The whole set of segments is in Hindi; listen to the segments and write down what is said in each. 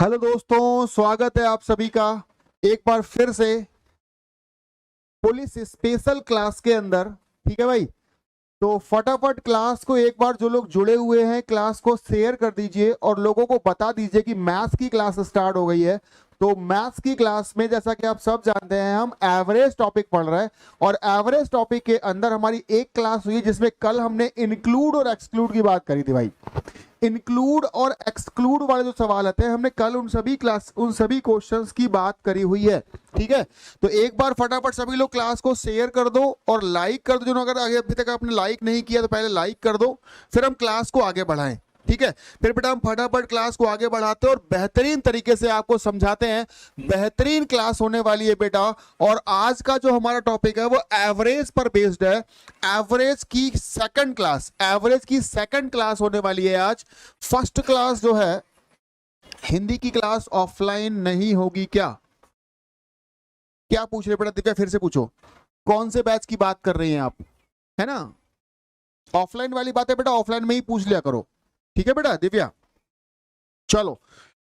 हेलो दोस्तों, स्वागत है आप सभी का एक बार फिर से पुलिस स्पेशल क्लास के अंदर। ठीक है भाई, तो फटाफट क्लास को एक बार जो लोग जुड़े हुए हैं क्लास को शेयर कर दीजिए और लोगों को बता दीजिए कि मैथ्स की क्लास स्टार्ट हो गई है। तो मैथ्स की क्लास में जैसा कि आप सब जानते हैं हम एवरेज टॉपिक पढ़ रहे हैं और एवरेज टॉपिक के अंदर हमारी एक क्लास हुई जिसमें कल हमने इंक्लूड और एक्सक्लूड की बात करी थी भाई। इंक्लूड और एक्सक्लूड वाले जो सवाल आते हैं हमने कल उन सभी क्वेश्चंस की बात करी हुई है। ठीक है, तो एक बार फटाफट सभी लोग क्लास को शेयर कर दो और लाइक कर दो। जिन्होंने अगर आगे अभी तक आपने लाइक नहीं किया तो पहले लाइक कर दो, फिर हम क्लास को आगे बढ़ाएं। ठीक है, फिर बेटा हम फटाफट क्लास को आगे बढ़ाते हैं और बेहतरीन तरीके से आपको समझाते हैं। बेहतरीन क्लास होने वाली है बेटा। और आज का जो हमारा टॉपिक है वो एवरेज पर बेस्ड है। एवरेज की सेकंड क्लास होने वाली है आज। फर्स्ट क्लास जो है हिंदी की क्लास ऑफलाइन नहीं होगी क्या? क्या पूछ रहे बेटा? दिव्या फिर से पूछो, कौन से बैच की बात कर रही हैं आप? है ना, ऑफलाइन वाली बात है बेटा, ऑफलाइन में ही पूछ लिया करो। ठीक है बेटा दिव्या, चलो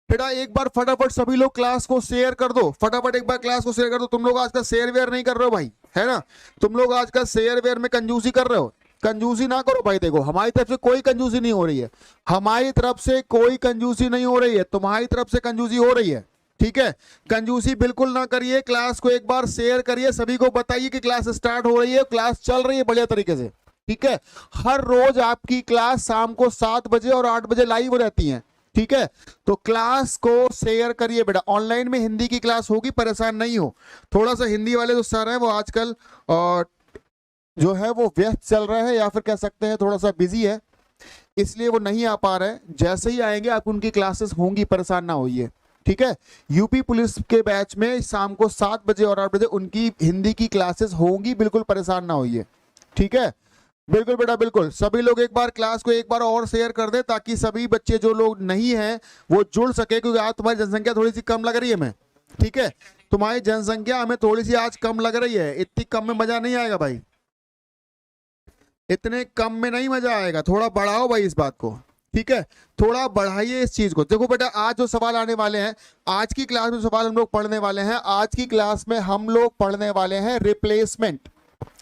बेटा एक बार फटाफट सभी लोग क्लास को शेयर कर दो। फटाफट एक बार क्लास को शेयर कर दो। तुम लोग आजकल शेयर वेयर नहीं कर रहे हो भाई, है ना? तुम लोग आजकल शेयर वेयर में कंजूसी कर रहे हो। कंजूसी ना करो भाई। देखो, हमारी तरफ से कोई कंजूसी नहीं हो रही है। हमारी तरफ से कोई कंजूसी नहीं हो रही है, तुम्हारी तरफ से कंजूसी हो रही है। ठीक है, कंजूसी बिल्कुल ना करिए। क्लास को एक बार शेयर करिए, सभी को बताइए कि क्लास स्टार्ट हो रही है, क्लास चल रही है बढ़िया तरीके से। ठीक है, हर रोज आपकी क्लास शाम को 7 बजे और 8 बजे लाइव रहती है। ठीक है, तो क्लास को शेयर करिए बेटा। ऑनलाइन में हिंदी की क्लास होगी, परेशान नहीं हो। थोड़ा सा हिंदी वाले जो सर हैं वो आजकल जो है वो व्यस्त चल रहे हैं, या फिर कह सकते हैं थोड़ा सा बिजी है, इसलिए वो नहीं आ पा रहे हैं। जैसे ही आएंगे आप उनकी क्लासेस होंगी, परेशान ना होइए। ठीक है, यूपी पुलिस के बैच में शाम को 7 बजे और 8 बजे उनकी हिंदी की क्लासेस होंगी, बिल्कुल परेशान ना होइए। ठीक है, बिल्कुल बेटा बिल्कुल। सभी लोग एक बार क्लास को एक बार और शेयर कर दे ताकि सभी बच्चे जो लोग नहीं हैं वो जुड़ सके, क्योंकि आज तुम्हारी जनसंख्या थोड़ी सी कम लग रही है हमें। ठीक है, तुम्हारी जनसंख्या हमें थोड़ी सी आज कम लग रही है। इतनी कम में मजा नहीं आएगा भाई, इतने कम में नहीं मजा आएगा। थोड़ा बढ़ाओ भाई इस बात को। ठीक है, थोड़ा बढ़ाइए इस चीज को। देखो बेटा, आज जो सवाल आने वाले हैं, आज की क्लास में सवाल हम लोग पढ़ने वाले हैं। आज की क्लास में हम लोग पढ़ने वाले हैं रिप्लेसमेंट।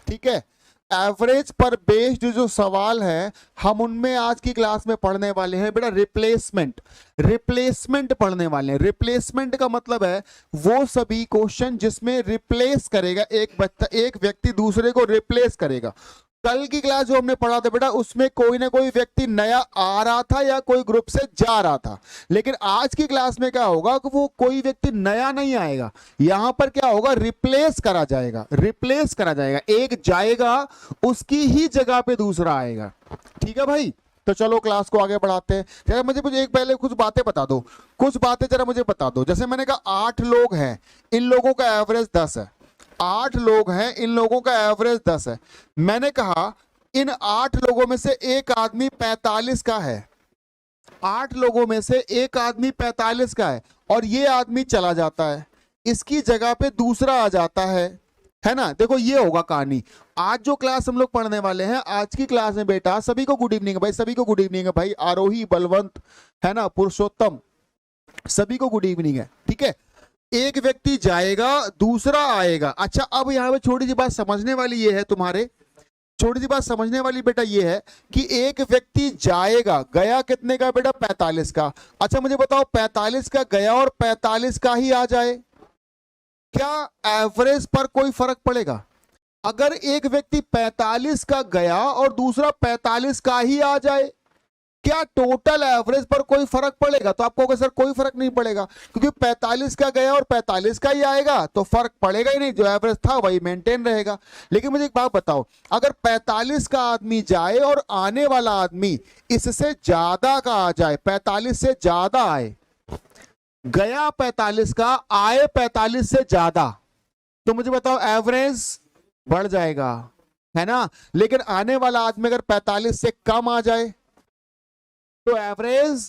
ठीक है, एवरेज पर बेस्ड जो सवाल है हम उनमें आज की क्लास में पढ़ने वाले हैं बेटा रिप्लेसमेंट। रिप्लेसमेंट पढ़ने वाले हैं। रिप्लेसमेंट का मतलब है वो सभी क्वेश्चन जिसमें रिप्लेस करेगा, एक व्यक्ति दूसरे को रिप्लेस करेगा। कल की क्लास जो हमने पढ़ा था बेटा, उसमें कोई ना कोई व्यक्ति नया आ रहा था या कोई ग्रुप से जा रहा था। लेकिन आज की क्लास में क्या होगा कि वो कोई व्यक्ति नया नहीं आएगा, यहां पर क्या होगा, रिप्लेस करा जाएगा। रिप्लेस करा जाएगा, एक जाएगा उसकी ही जगह पे दूसरा आएगा। ठीक है भाई, तो चलो क्लास को आगे बढ़ाते हैं। जरा मुझे एक पहले कुछ बातें बता दो, कुछ बातें जरा मुझे बता दो। जैसे मैंने कहा 8 लोग हैं, इन लोगों का एवरेज 10 है। 8 लोग हैं, इन लोगों का एवरेज 10 है। मैंने कहा इन 8 लोगों में से एक आदमी 45 का है। 8 लोगों में से एक आदमी 45 का है और ये आदमी चला जाता है, इसकी जगह पे दूसरा आ जाता है ना? देखो ये होगा कहानी। आज जो क्लास हम लोग पढ़ने वाले हैं, आज की क्लास में बेटा सभी को गुड इवनिंग है भाई, सभी को गुड इवनिंग है भाई। आरोही, बलवंत, है ना, पुरुषोत्तम, सभी को गुड इवनिंग है। ठीक है, एक व्यक्ति जाएगा दूसरा आएगा। अच्छा, अब यहां पे छोटी सी बात समझने वाली ये है, तुम्हारे छोटी सी बात समझने वाली बेटा ये है कि एक व्यक्ति जाएगा, गया कितने का बेटा? 45 का। अच्छा मुझे बताओ, 45 का गया और 45 का ही आ जाए, क्या एवरेज पर कोई फर्क पड़ेगा? अगर एक व्यक्ति 45 का गया और दूसरा 45 का ही आ जाए, क्या टोटल एवरेज पर कोई फर्क पड़ेगा? तो आपको कहोगे सर कोई फर्क नहीं पड़ेगा, क्योंकि 45 का गया और 45 का ही आएगा तो फर्क पड़ेगा ही नहीं, जो एवरेज था वही मेंटेन रहेगा। लेकिन मुझे एक बात बताओ, अगर 45 का आदमी जाए और आने वाला आदमी इससे ज्यादा का आ जाए, 45 से ज्यादा आए, गया 45 का, आए 45 से ज्यादा, तो मुझे बताओ एवरेज बढ़ जाएगा, है ना? लेकिन आने वाला आदमी अगर 45 से कम आ जाए तो एवरेज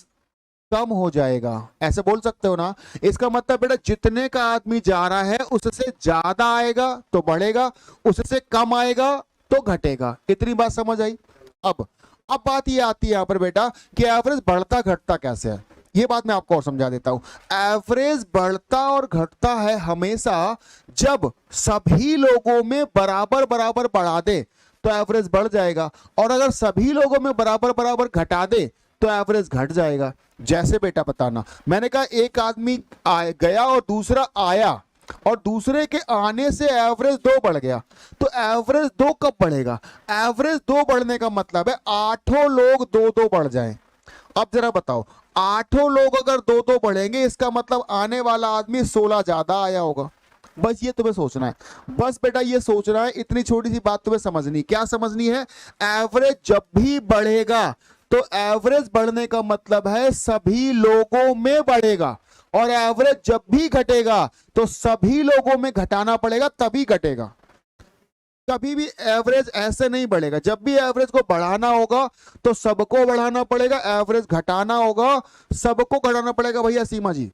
कम हो जाएगा। ऐसे बोल सकते हो ना? इसका मतलब बेटा जितने का आदमी जा रहा है उससे ज्यादा आएगा तो बढ़ेगा, उससे कम आएगा तो घटेगा। इतनी बात समझ आई? अब बात ये आती है यहां पर बेटा कि एवरेज बढ़ता घटता कैसे है। ये बात मैं आपको और समझा देता हूं। एवरेज बढ़ता और घटता है हमेशा जब सभी लोगों में बराबर बराबर बढ़ा दे तो एवरेज बढ़ जाएगा, और अगर सभी लोगों में बराबर बराबर घटा दे तो एवरेज घट जाएगा। जैसे बेटा बताना, मैंने कहा एक आदमी गया और दूसरा आया, और दूसरे के आने से एवरेज 2 बढ़ गया, तो एवरेज 2 कब बढ़ेगा? एवरेज 2 बढ़ने का मतलब है 8 लोग 2-2 बढ़ जाएं। अब जरा बताओ, 8 लोग अगर 2-2 बढ़ेंगे, इसका मतलब आने वाला आदमी 16 ज्यादा आया होगा। बस ये तुम्हें सोचना है, बस बेटा ये सोचना है, इतनी छोटी सी बात तुम्हें समझनी। क्या समझनी है? एवरेज जब भी बढ़ेगा तो एवरेज बढ़ने का मतलब है सभी लोगों में बढ़ेगा, और एवरेज जब भी घटेगा तो सभी लोगों में घटाना पड़ेगा तभी घटेगा। कभी भी एवरेज ऐसे नहीं बढ़ेगा। जब भी एवरेज को बढ़ाना होगा तो सबको बढ़ाना पड़ेगा, एवरेज घटाना होगा सबको घटाना पड़ेगा। भैया सीमा जी,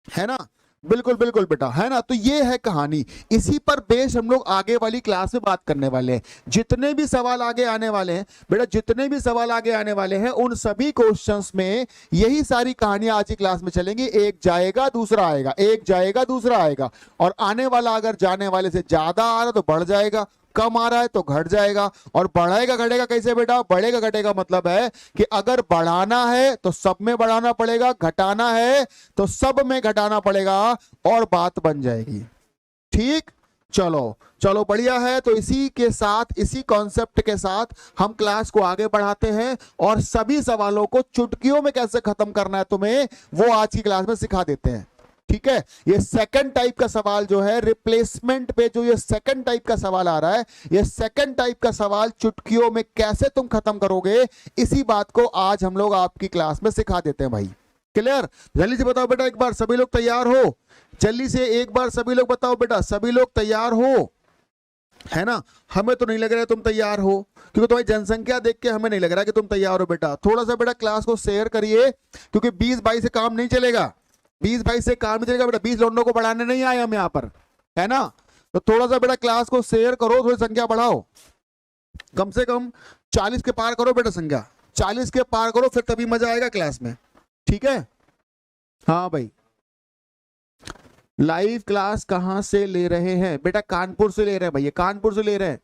है ना? बिल्कुल बिल्कुल बेटा, है ना? तो ये है कहानी, इसी पर बेस हम लोग आगे वाली क्लास में बात करने वाले हैं। जितने भी सवाल आगे आने वाले हैं बेटा, जितने भी सवाल आगे आने वाले हैं, उन सभी क्वेश्चंस में यही सारी कहानियां आज की क्लास में चलेंगी। एक जाएगा दूसरा आएगा, एक जाएगा दूसरा आएगा, और आने वाला अगर जाने वाले से ज्यादा आ रहा तो बढ़ जाएगा, कम आ रहा है तो घट जाएगा। और बढ़ेगा घटेगा कैसे बेटा? बढ़ेगा घटेगा मतलब है कि अगर बढ़ाना है तो सब में बढ़ाना पड़ेगा, घटाना है तो सब में घटाना पड़ेगा, और बात बन जाएगी। ठीक, चलो चलो बढ़िया है। तो इसी के साथ, इसी कॉन्सेप्ट के साथ हम क्लास को आगे बढ़ाते हैं, और सभी सवालों को चुटकियों में कैसे खत्म करना है तुम्हें, वो आज की क्लास में सिखा देते हैं। ठीक है, ये सेकंड टाइप का सवाल जो है रिप्लेसमेंट पे, जो ये सेकंड टाइप का सवाल आ रहा है, ये सेकंड टाइप का सवाल चुटकियों में कैसे तुम खत्म करोगे, इसी बात को आज हम लोग आपकी क्लास में सिखा देते हैं भाई। क्लियर? जल्दी से बताओ बेटा, एक बार सभी लोग तैयार हो? जल्दी से एक बार सभी लोग बताओ बेटा, सभी लोग तैयार हो? है ना? हमें तो नहीं लग रहा है तुम तैयार हो, क्योंकि तुम्हारी जनसंख्या देख के हमें नहीं लग रहा कि तुम तैयार हो बेटा। थोड़ा सा बेटा क्लास को शेयर करिए, क्योंकि 20-22 से काम नहीं चलेगा, 20-22 से काम नहीं चलेगा बेटा। 20 लोगों को बढ़ाने नहीं आए हम यहाँ पर, है ना? तो थोड़ा सा बेटा क्लास को शेयर करो, थोड़ी संख्या बढ़ाओ, कम से कम 40 के पार करो बेटा संख्या, 40 के पार करो, फिर तभी मजा आएगा क्लास में। ठीक है? हाँ भाई, लाइव क्लास कहाँ से ले रहे हैं बेटा? कानपुर से ले रहे हैं भैया, कानपुर से ले रहे हैं।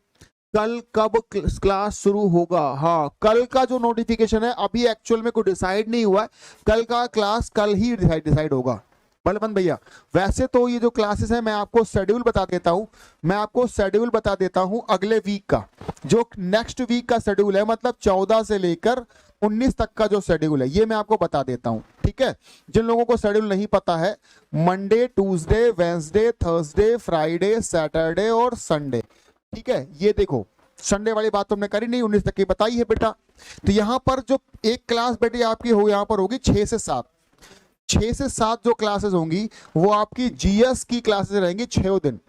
कल कब क्लास शुरू होगा? हाँ, कल का जो नोटिफिकेशन है, अभी एक्चुअल में कोई डिसाइड नहीं हुआ है, कल का क्लास कल ही डिसाइड होगा बलवंत भैया। वैसे तो ये जो क्लासेस है, मैं आपको शेड्यूल बता देता हूँ, मैं आपको शेड्यूल बता देता हूँ अगले वीक का, जो नेक्स्ट वीक का शेड्यूल है, मतलब 14 से लेकर 19 तक का जो शेड्यूल है, ये मैं आपको बता देता हूँ। ठीक है? जिन लोगों को शेड्यूल नहीं पता है, Monday, Tuesday, Wednesday, Thursday, Friday, Saturday और संडे। ठीक है? ये देखो, संडे वाली बात तुमने करी नहीं, 19 तक की बताई है बेटा। तो यहां पर जो एक क्लास बेटी आपकी हो, यहां पर होगी 6 से 7, 6 से 7 जो क्लासेस होंगी वो आपकी जीएस की क्लासेस रहेंगी 6 दिन।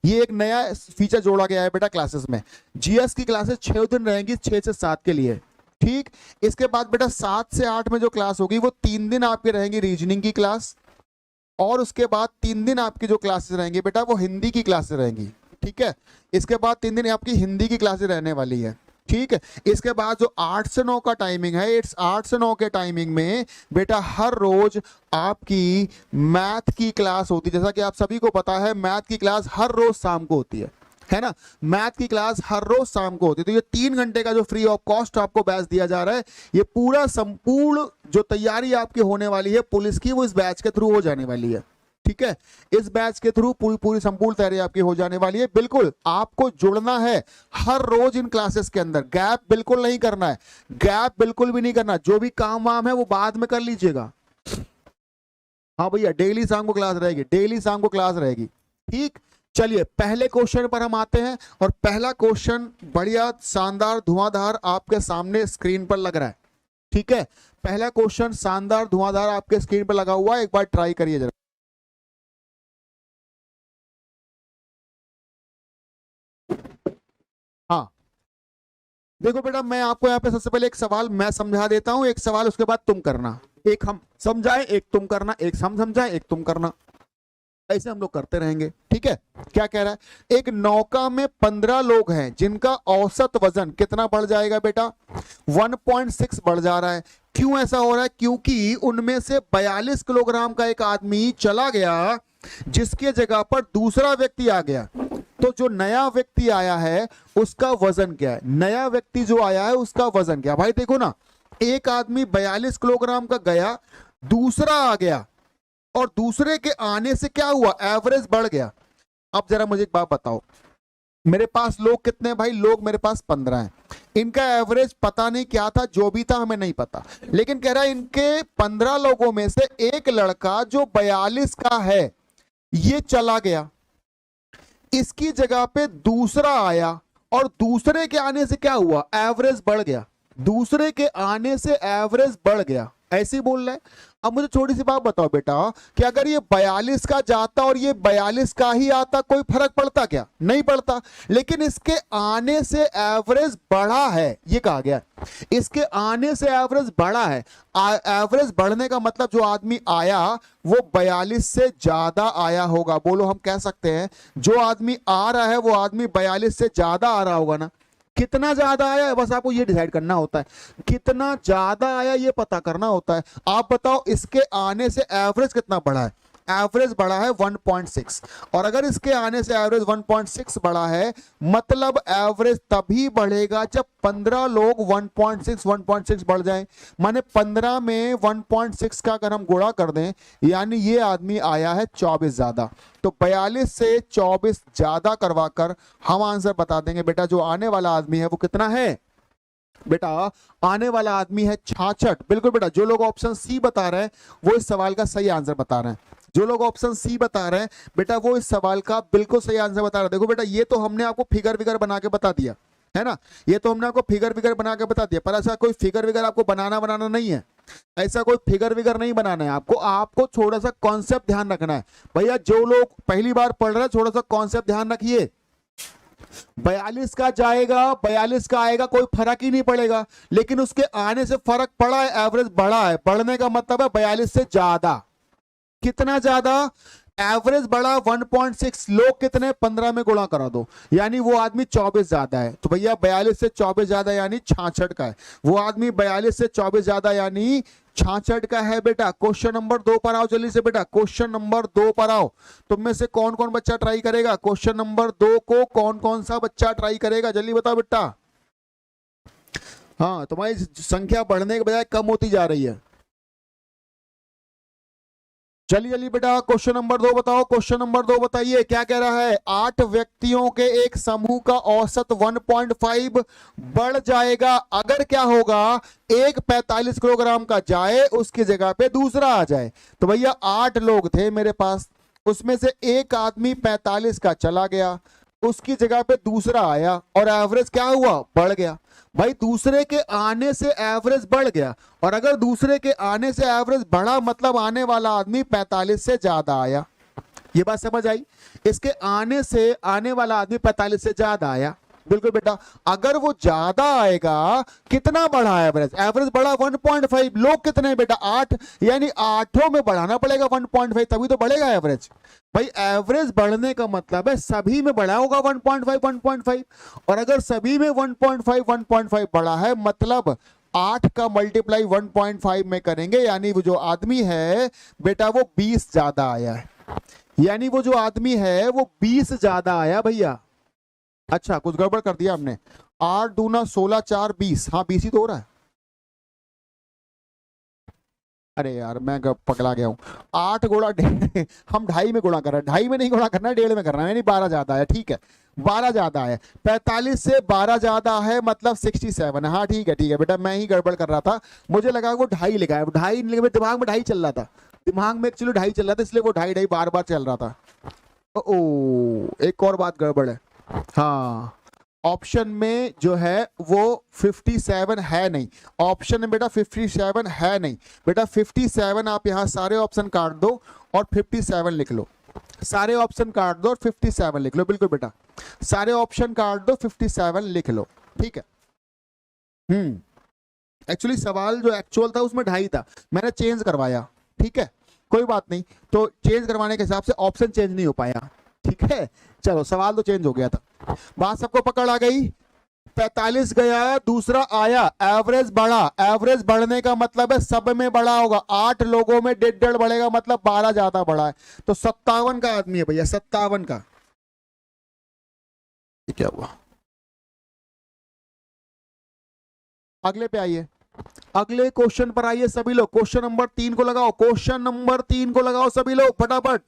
ये एक नया फीचर जोड़ा गया है बेटा क्लासेस में, जीएस की क्लासेस 6 दिन रहेंगी, 6 से 7 के लिए। ठीक, इसके बाद बेटा 7 से 8 में जो क्लास होगी वो 3 दिन आपकी रहेंगी रीजनिंग की क्लास, और उसके बाद 3 दिन आपकी जो क्लासेस रहेंगी बेटा वो हिंदी की क्लासेस रहेंगी। ठीक है? इसके बाद 3 दिन आपकी हिंदी की क्लासेस रहने वाली है। ठीक है? इसके बाद जो 8 से 9 का टाइमिंग है, इट्स 8 से 9 के टाइमिंग में बेटा हर रोज आपकी मैथ की क्लास होती है। जैसा कि आप सभी को पता है, मैथ की क्लास हर रोज शाम को होती है ना? मैथ की क्लास हर रोज शाम को होती है। तो ये 3 घंटे का जो फ्री ऑफ कॉस्ट आपको बैच दिया जा रहा है, ये पूरा संपूर्ण जो तैयारी आपकी होने वाली है पुलिस की, वो इस बैच के थ्रू हो जाने वाली है। ठीक है? इस बैच के थ्रू पूरी संपूर्ण तैयारी आपकी हो जाने वाली है। बिल्कुल आपको जुड़ना है हर रोज इन क्लासेस के अंदर, गैप बिल्कुल नहीं करना है, गैप बिल्कुल भी नहीं करना। जो भी काम वाम है वो बाद में कर लीजिएगा। हाँ भैया, डेली शाम को क्लास रहेगी, डेली शाम को क्लास रहेगी। ठीक, चलिए पहले क्वेश्चन पर हम आते हैं, और पहला क्वेश्चन बढ़िया शानदार धुआंधार आपके सामने स्क्रीन पर लग रहा है। ठीक है? पहला क्वेश्चन शानदार धुआंधार आपके स्क्रीन पर लगा हुआ है, एक बार ट्राई करिए जरा। हाँ देखो बेटा, मैं आपको यहाँ पे सबसे पहले एक सवाल मैं समझा देता हूं, एक सवाल उसके बाद तुम करना, एक हम समझाएं एक तुम करना, एक हम समझाएं एक तुम करना, ऐसे हम लोग करते रहेंगे। ठीक है? क्या कह रहा है? एक नौका में 15 लोग हैं जिनका औसत वजन कितना बढ़ जाएगा बेटा? 1.6 बढ़ जा रहा है। क्यों ऐसा हो रहा है? क्योंकि उनमें से 42 किलोग्राम का एक आदमी चला गया, जिसके जगह पर दूसरा व्यक्ति आ गया। तो जो नया व्यक्ति आया है उसका वजन क्या है? नया व्यक्ति जो आया है उसका वजन क्या? भाई देखो ना, एक आदमी 42 किलोग्राम का गया, दूसरा आ गया, और दूसरे के आने से क्या हुआ? एवरेज बढ़ गया। अब जरा मुझे एक बात बताओ, मेरे पास लोग कितने हैं भाई? लोग मेरे पास 15 हैं। इनका एवरेज पता नहीं क्या था, जो भी था हमें नहीं पता, लेकिन कह रहा है इनके 15 लोगों में से एक लड़का जो 42 का है ये चला गया, इसकी जगह पे दूसरा आया, और दूसरे के आने से क्या हुआ? एवरेज बढ़ गया। दूसरे के आने से एवरेज बढ़ गया, ऐसे ही बोल रहा है। अब मुझे छोटी सी बात बताओ बेटा, कि अगर ये 42 का जाता और ये 42 का ही आता, कोई फर्क पड़ता क्या? नहीं पड़ता। लेकिन इसके आने से एवरेज बढ़ा है, ये कहा गया, इसके आने से एवरेज बढ़ा है। एवरेज बढ़ने का मतलब जो आदमी आया वो 42 से ज्यादा आया होगा। बोलो, हम कह सकते हैं जो आदमी आ रहा है वो आदमी 42 से ज्यादा आ रहा होगा ना। कितना ज्यादा आया है बस आपको ये डिसाइड करना होता है, कितना ज्यादा आया ये पता करना होता है। आप बताओ इसके आने से एवरेज कितना बढ़ा है? एवरेज बढ़ा है 1.6, और अगर इसके आने से एवरेज 1.6 बढ़ा है, मतलब एवरेज तभी बढ़ेगा जब 15 लोग 1.6 बढ़ जाएं। माने 15 में 1.6 का अगर हम गुणा कर दें, यानी ये आदमी आया है 24 ज्यादा, तो 42 से 24 ज्यादा करवाकर हम आंसर बता देंगे बेटा जो आने वाला आदमी है वो कितना है? बेटा आने वाला आदमी है 66। बिल्कुल बेटा, जो लोग ऑप्शन सी बता रहे हैं वो इस सवाल का सही आंसर बता रहे हैं। जो लोग ऑप्शन सी बता रहे हैं बेटा वो इस सवाल का बिल्कुल सही आंसर बता रहे हैं। देखो बेटा, ये तो हमने आपको फिगर विगर बना के बता दिया है ना, ये तो हमने आपको फिगर विगर बना के बता दिया, पर ऐसा कोई फिगर विगर आपको बनाना नहीं है। ऐसा कोई फिगर विगर नहीं बनाना है आपको। आपको थोड़ा सा कॉन्सेप्ट ध्यान रखना है भैया। जो लोग पहली बार पढ़ रहे हैं थोड़ा सा कॉन्सेप्ट ध्यान रखिए। 42 का जाएगा, 42 का आएगा, कोई फर्क ही नहीं पड़ेगा, लेकिन उसके आने से फर्क पड़ा है, एवरेज बढ़ा है। बढ़ने का मतलब है 42 से ज्यादा। कितना ज्यादा? एवरेज बढ़ा 1.6, लोग कितने? 15 में गुणा करा दो, यानी वो आदमी 24 ज्यादा है। तो भैया 42 से 24 ज्यादा यानी 66 का है। वो आदमी 42 से 24 ज्यादा यानी 66 का है। बेटा क्वेश्चन नंबर 2 पर आओ जल्दी से। बेटा क्वेश्चन नंबर 2 पर आओ। तुम में से कौन कौन बच्चा ट्राई करेगा क्वेश्चन नंबर 2 को? कौन कौन सा बच्चा ट्राई करेगा जल्दी बताओ बेटा। हाँ, तुम्हारी संख्या बढ़ने के बजाय कम होती जा रही है। चलिए जल्दी बेटा क्वेश्चन नंबर 2 बताओ। क्वेश्चन नंबर 2 बताइए क्या कह रहा है? 8 व्यक्तियों के एक समूह का औसत 1.5 बढ़ जाएगा अगर क्या होगा? एक 45 किलोग्राम का जाए, उसकी जगह पे दूसरा आ जाए। तो भैया 8 लोग थे मेरे पास, उसमें से एक आदमी 45 का चला गया, उसकी जगह पे दूसरा आया, और एवरेज क्या हुआ? बढ़ गया। भाई दूसरे के आने से एवरेज बढ़ गया, और अगर दूसरे के आने से एवरेज बढ़ा मतलब आने वाला आदमी 45 से ज्यादा आया। ये बात समझ आई? इसके आने से आने वाला आदमी 45 से ज्यादा आया। बिल्कुल बेटा, अगर वो ज्यादा आएगा, कितना बढ़ा एवरेज? एवरेज बढ़ा 1.5, लोग कितने बेटा? 8, यानी 8 में बढ़ाना पड़ेगा 1.5, तभी तो बढ़ेगा एवरेज। भाई एवरेज बढ़ने का मतलब है सभी में बढ़ा होगा 1.5, और अगर सभी में 1.5 बढ़ा है मतलब 8 का मल्टीप्लाई 1.5 में करेंगे, यानी वो जो आदमी है बेटा वो 20 ज्यादा आया है। यानी वो जो आदमी है वो 20 ज्यादा आया भैया। अच्छा, कुछ गड़बड़ कर दिया हमने। 8 दूना 16, 4 20। हाँ 20 ही तो हो रहा है। अरे यार मैं पकड़ा गया हूँ। 8 गुणा हम 2.5 में गुणा कर रहे हैं। 2.5 में नहीं गुणा करना है, 1.5 में करना है, यानी 12 ज्यादा है। ठीक है, 12 ज्यादा है। 45 से 12 ज्यादा है मतलब 67 है। हाँ ठीक है बेटा, मैं ही गड़बड़ कर रहा था, मुझे लगा वो 2.5 लिखा है। 2.5 दिमाग में 2.5 चल रहा था, दिमाग में एक्चुअली 2.5 चल रहा था, इसलिए वो 2.5 बार बार चल रहा था। ओ एक और बात गड़बड़ है। हाँ, ऑप्शन में जो है वो 57 है नहीं। ऑप्शन में बेटा 57 है नहीं। बेटा 57 आप यहाँ सारे ऑप्शन काट दो और 57 लिख लो। सारे ऑप्शन काट दो और 57 लिख लो। बिल्कुल बेटा, सारे ऑप्शन काट दो, 57 लिख लो। ठीक है। एक्चुअली सवाल जो एक्चुअल था उसमें 2.5 था, मैंने चेंज करवाया। ठीक है, कोई बात नहीं। तो चेंज करवाने के हिसाब से ऑप्शन चेंज नहीं हो पाया। ठीक है, चलो सवाल तो चेंज हो गया था। बात सबको पकड़ आ गई? 45 गया, दूसरा आया, एवरेज बढ़ा। एवरेज बढ़ने का मतलब है सब में बड़ा होगा। 8 लोगों में 1.5 बढ़ेगा, मतलब 12 ज्यादा बढ़ा है। तो 57 का आदमी है भैया, 57 का। ये क्या हुआ? अगले पे आइए, अगले क्वेश्चन पर आइए सभी लोग। क्वेश्चन नंबर 3 को लगाओ, क्वेश्चन नंबर 3 को लगाओ सभी लोग फटाफट।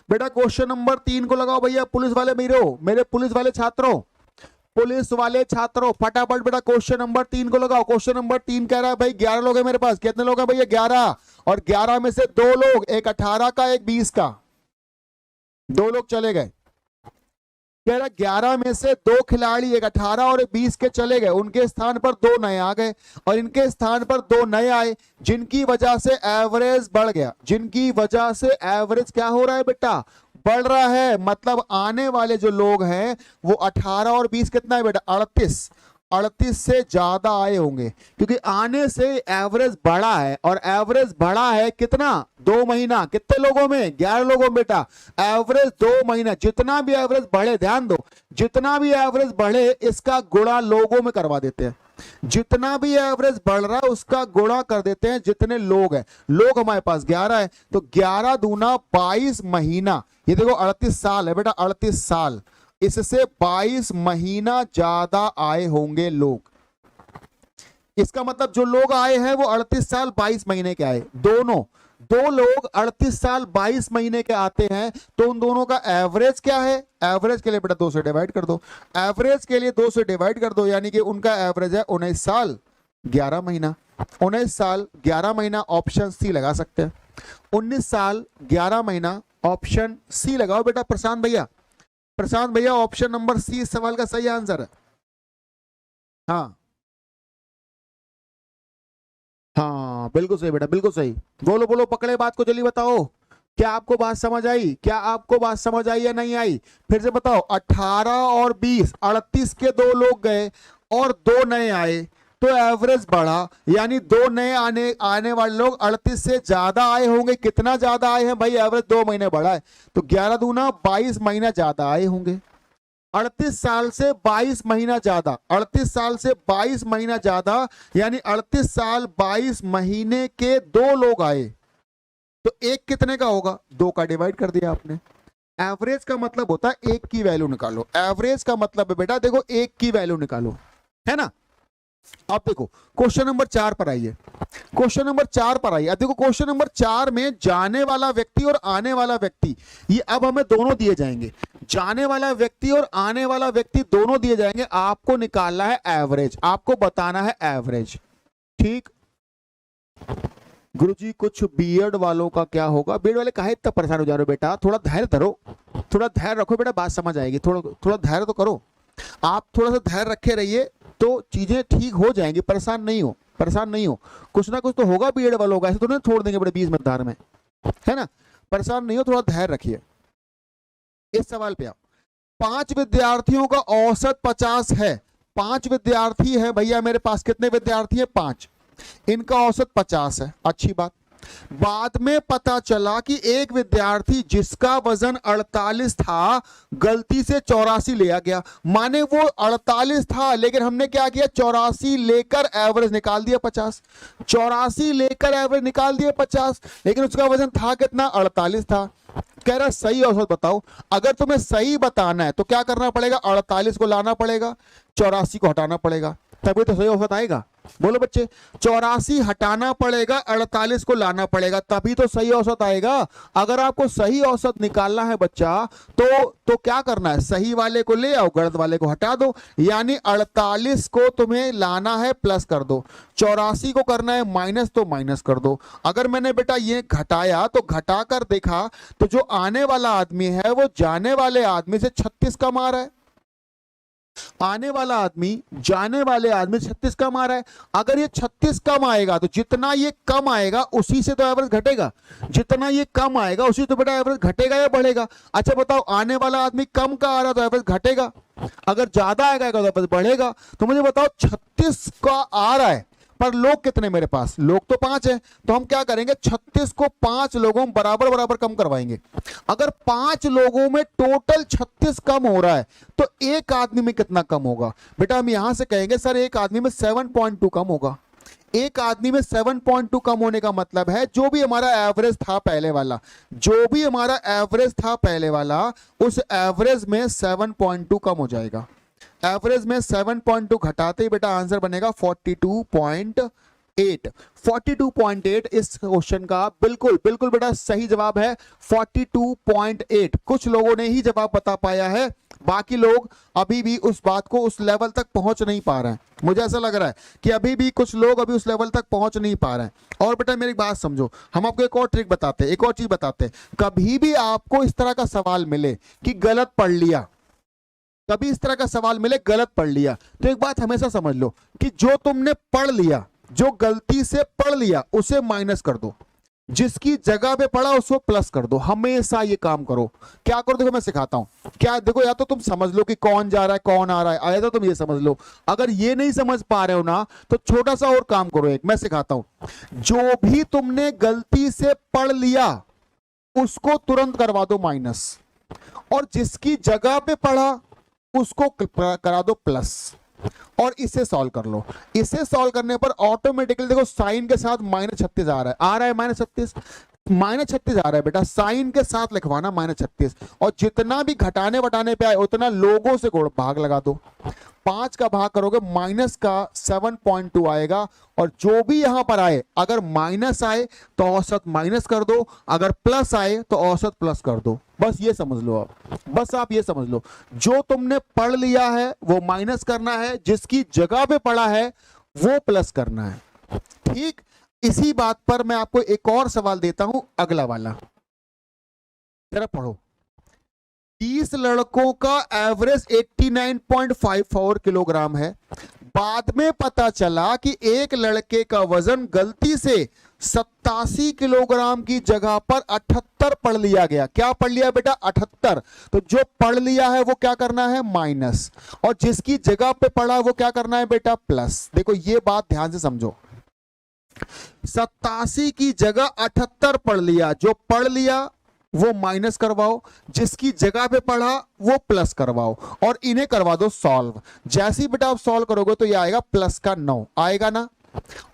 बेटा क्वेश्चन नंबर 3 को लगाओ भैया, पुलिस वाले मेरे पुलिस वाले छात्रों, पुलिस वाले छात्रों फटाफट बेटा क्वेश्चन नंबर 3 को लगाओ। क्वेश्चन नंबर 3 कह रहा है भाई 11 लोग हैं मेरे पास। कितने लोग हैं भैया? 11। और 11 में से 2 लोग, एक 18 का एक 20 का, 2 लोग चले गए। कह रहा 11 में से 2 खिलाड़ी, एक 18 और एक 20 के चले गए, उनके स्थान पर 2 नए आ गए और इनके स्थान पर 2 नए आए, जिनकी वजह से एवरेज बढ़ गया। जिनकी वजह से एवरेज क्या हो रहा है बेटा? बढ़ रहा है। मतलब आने वाले जो लोग हैं वो 18 और 20 कितना है बेटा? 38 से ज्यादा आए होंगे, क्योंकि आने से एवरेज बढ़ा है। और एवरेज बढ़ा है कितना? 2 महीना। कितने लोगों में? 11 लोगों में बेटा। एवरेज 2 महीना। जितना भी एवरेज बढ़े, ध्यान दो, जितना भी एवरेज बढ़े इसका गुणा लोगों में करवा देते हैं। जितना भी एवरेज बढ़ रहा है उसका गुणा कर देते हैं जितने लोग हैं। लोग हमारे पास 11 है, तो 11 दूना 22 महीना। ये देखो 38 साल है बेटा, 38 साल, इससे 22 महीना ज्यादा आए होंगे लोग। इसका मतलब जो लोग आए हैं वो 38 साल 22 महीने के आए, दोनों। 2 लोग 38 साल 22 महीने के आते हैं, तो उन दोनों का एवरेज क्या है? एवरेज के लिए बेटा 2 से डिवाइड कर दो। एवरेज के लिए 2 से डिवाइड कर दो, यानी कि उनका एवरेज है 19 साल 11 महीना। 19 साल 11 महीना, ऑप्शन सी लगा सकते हैं। 19 साल 11 महीना, ऑप्शन सी लगाओ बेटा। प्रशांत भैया, प्रशांत भैया ऑप्शन नंबर सी इस सवाल का सही आंसर है। हाँ हाँ बिल्कुल सही बेटा, बिल्कुल सही। बोलो बोलो, पकड़े बात को, जल्दी बताओ। क्या आपको बात समझ आई? क्या आपको बात समझ आई या नहीं आई? फिर से बताओ। 18 और 20, 38 के 2 लोग गए और 2 नए आए, तो एवरेज बढ़ा, यानी 2 नए आने वाले लोग 38 से ज्यादा आए होंगे। कितना ज्यादा आए हैं भाई? एवरेज 2 महीने बढ़ा है, तो 11 दूना 22 महीना ज्यादा आए होंगे। 38 साल से 22 महीना ज्यादा, 38 साल से 22 महीना ज्यादा, यानी 38 साल 22 महीने के 2 लोग आए, तो एक कितने का होगा? 2 का डिवाइड कर दिया आपने। एवरेज का मतलब होता है 1 की वैल्यू निकालो। एवरेज का मतलब है बेटा देखो 1 की वैल्यू निकालो, है ना। अब देखो क्वेश्चन नंबर 4 पर आइए। क्वेश्चन नंबर 4 पर आइए। अब देखो क्वेश्चन नंबर 4 में जाने वाला व्यक्ति और आने वाला व्यक्ति, ये अब हमें दोनों दिए जाएंगे। जाने वाला व्यक्ति और आने वाला व्यक्ति दोनों दिए जाएंगे। आपको निकालना है एवरेज, आपको बताना है एवरेज। ठीक गुरुजी, कुछ बीएड वालों का क्या होगा? बीएड वाले काहे इतना परेशान हो जा रहे हो बेटा? थोड़ा धैर्य धरो, थोड़ा धैर्य रखो बेटा, बात समझ आएगी। थोड़ा धैर्य तो करो। आप थोड़ा सा धैर्य रखे रहिए तो चीजें ठीक हो जाएंगी। परेशान नहीं हो, परेशान नहीं हो। कुछ ना कुछ तो होगा बीएड वालों का, ऐसे तो नहीं छोड़ देंगे बड़े 20 मतदार में, है ना। परेशान नहीं हो, थोड़ा धैर्य रखिए। इस सवाल पे आओ। 5 विद्यार्थियों का औसत 50 है। 5 विद्यार्थी है भैया मेरे पास। कितने विद्यार्थी है? 5। इनका औसत 50 है, अच्छी बात। बाद में पता चला कि एक विद्यार्थी जिसका वजन 48 था गलती से 84 लिया गया। माने वो 48 था लेकिन हमने क्या किया? 84 लेकर एवरेज निकाल दिया 50। 84 लेकर एवरेज निकाल दिया 50, लेकिन उसका वजन था कितना? 48 था। कह रहा सही औसत बताओ। अगर तुम्हें सही बताना है तो क्या करना पड़ेगा? 48 को लाना पड़ेगा, 84 को हटाना पड़ेगा, तभी तो सही औसत आएगा। बोलो बच्चे, 84 हटाना पड़ेगा, 48 को लाना पड़ेगा, तभी तो सही औसत आएगा। अगर आपको सही औसत निकालना है बच्चा तो क्या करना है? सही वाले को ले आओ, गलत वाले को हटा दो। यानी 48 को तुम्हें लाना है, प्लस कर दो। 84 को करना है माइनस, तो माइनस कर दो। अगर मैंने बेटा ये घटाया तो घटा कर देखा तो जो आने वाला आदमी है वो जाने वाले आदमी से 36 कम आ रहा है। आने वाला आदमी जाने वाले आदमी 36 कम आ रहा है। अगर ये 36 कम आएगा तो जितना ये कम आएगा उसी से तो एवरेज घटेगा। जितना ये कम आएगा उसी तो बेटा एवरेज घटेगा या बढ़ेगा? अच्छा बताओ, आने वाला आदमी कम का आ रहा तो एवरेज घटेगा, अगर ज्यादा आएगा तो एवरेज बढ़ेगा। तो मुझे बताओ 36 का आ रहा है, पर लोग कितने मेरे पास, लोग तो 5 है, तो हम क्या करेंगे 36 को 5 लोगों में बराबर बराबर कम करवाएंगे। अगर 5 लोगों में टोटल 36 कम हो रहा है तो एक आदमी में कितना कम होगा बेटा, हम यहां से कहेंगे सर एक आदमी में 7.2 कम होगा। एक आदमी में 7.2 कम होने का मतलब है जो भी हमारा एवरेज था पहले वाला, जो भी हमारा एवरेज था पहले वाला, उस एवरेज में 7.2 कम हो जाएगा। एवरेज में 7.2 घटाते ही बेटा आंसर बनेगा 42.8। 42.8 इस क्वेश्चन का बिल्कुल बिल्कुल बेटा सही जवाब है 42.8। कुछ लोगों ने ही जवाब बता पाया है, बाकी लोग अभी भी उस बात को उस लेवल तक पहुंच नहीं पा रहे हैं। मुझे ऐसा लग रहा है कि अभी भी कुछ लोग अभी उस लेवल तक पहुंच नहीं पा रहे हैं। और बेटा मेरी बात समझो, हम आपको एक और ट्रिक बताते हैं, एक और चीज बताते हैं। कभी भी आपको इस तरह का सवाल मिले कि गलत पढ़ लिया, कभी इस तरह का सवाल मिले गलत पढ़ लिया, तो एक बात हमेशा समझ लो कि जो तुमने पढ़ लिया, जो गलती से पढ़ लिया उसे माइनस कर दो, जिसकी जगह पे पढ़ा उसको प्लस कर दो। हमेशा ये काम करो। क्या करो देखो मैं सिखाता हूं क्या, देखो या तो तुम समझ लो कि कौन जा रहा है कौन आ रहा है, आया तो तुम ये समझ लो। अगर ये नहीं समझ पा रहे हो ना तो छोटा सा और काम करो, एक मैं सिखाता हूं। जो भी तुमने गलती से पढ़ लिया उसको तुरंत करवा दो माइनस, और जिसकी जगह पे पढ़ा उसको करा दो प्लस, और इसे सॉल्व कर लो। इसे सॉल्व करने पर ऑटोमेटिकली देखो साइन के साथ -36 आ रहा है, -36 -36 आ रहा है बेटा, साइन के साथ लिखवाना -36, और जितना भी घटाने वटाने पे आए उतना लोगों से भाग लगा दो। 5 का भाग करोगे माइनस का 7.2 आएगा, और जो भी यहां पर आए, अगर माइनस आए तो औसत माइनस कर दो, अगर प्लस आए तो औसत प्लस कर दो। बस ये समझ लो आप, बस आप ये समझ लो, जो तुमने पढ़ लिया है वो माइनस करना है, जिसकी जगह पे पढ़ा है वो प्लस करना है। ठीक, इसी बात पर मैं आपको एक और सवाल देता हूं, अगला वाला जरा पढ़ो। 30 लड़कों का एवरेज 89.54 किलोग्राम है। बाद में पता चला कि एक लड़के का वजन गलती से 87 किलोग्राम की जगह पर 78 पढ़ लिया गया। क्या पढ़ लिया बेटा? 78। तो जो पढ़ लिया है वो क्या करना है? माइनस, और जिसकी जगह पे पढ़ा वो क्या करना है बेटा? प्लस। देखो ये बात ध्यान से समझो, 87 की जगह 78 पढ़ लिया, जो पढ़ लिया वो माइनस करवाओ, जिसकी जगह पे पढ़ा वो प्लस करवाओ, और इन्हें करवा दो सॉल्व। जैसे ही बेटा आप सॉल्व करोगे तो ये आएगा प्लस का 9 आएगा ना,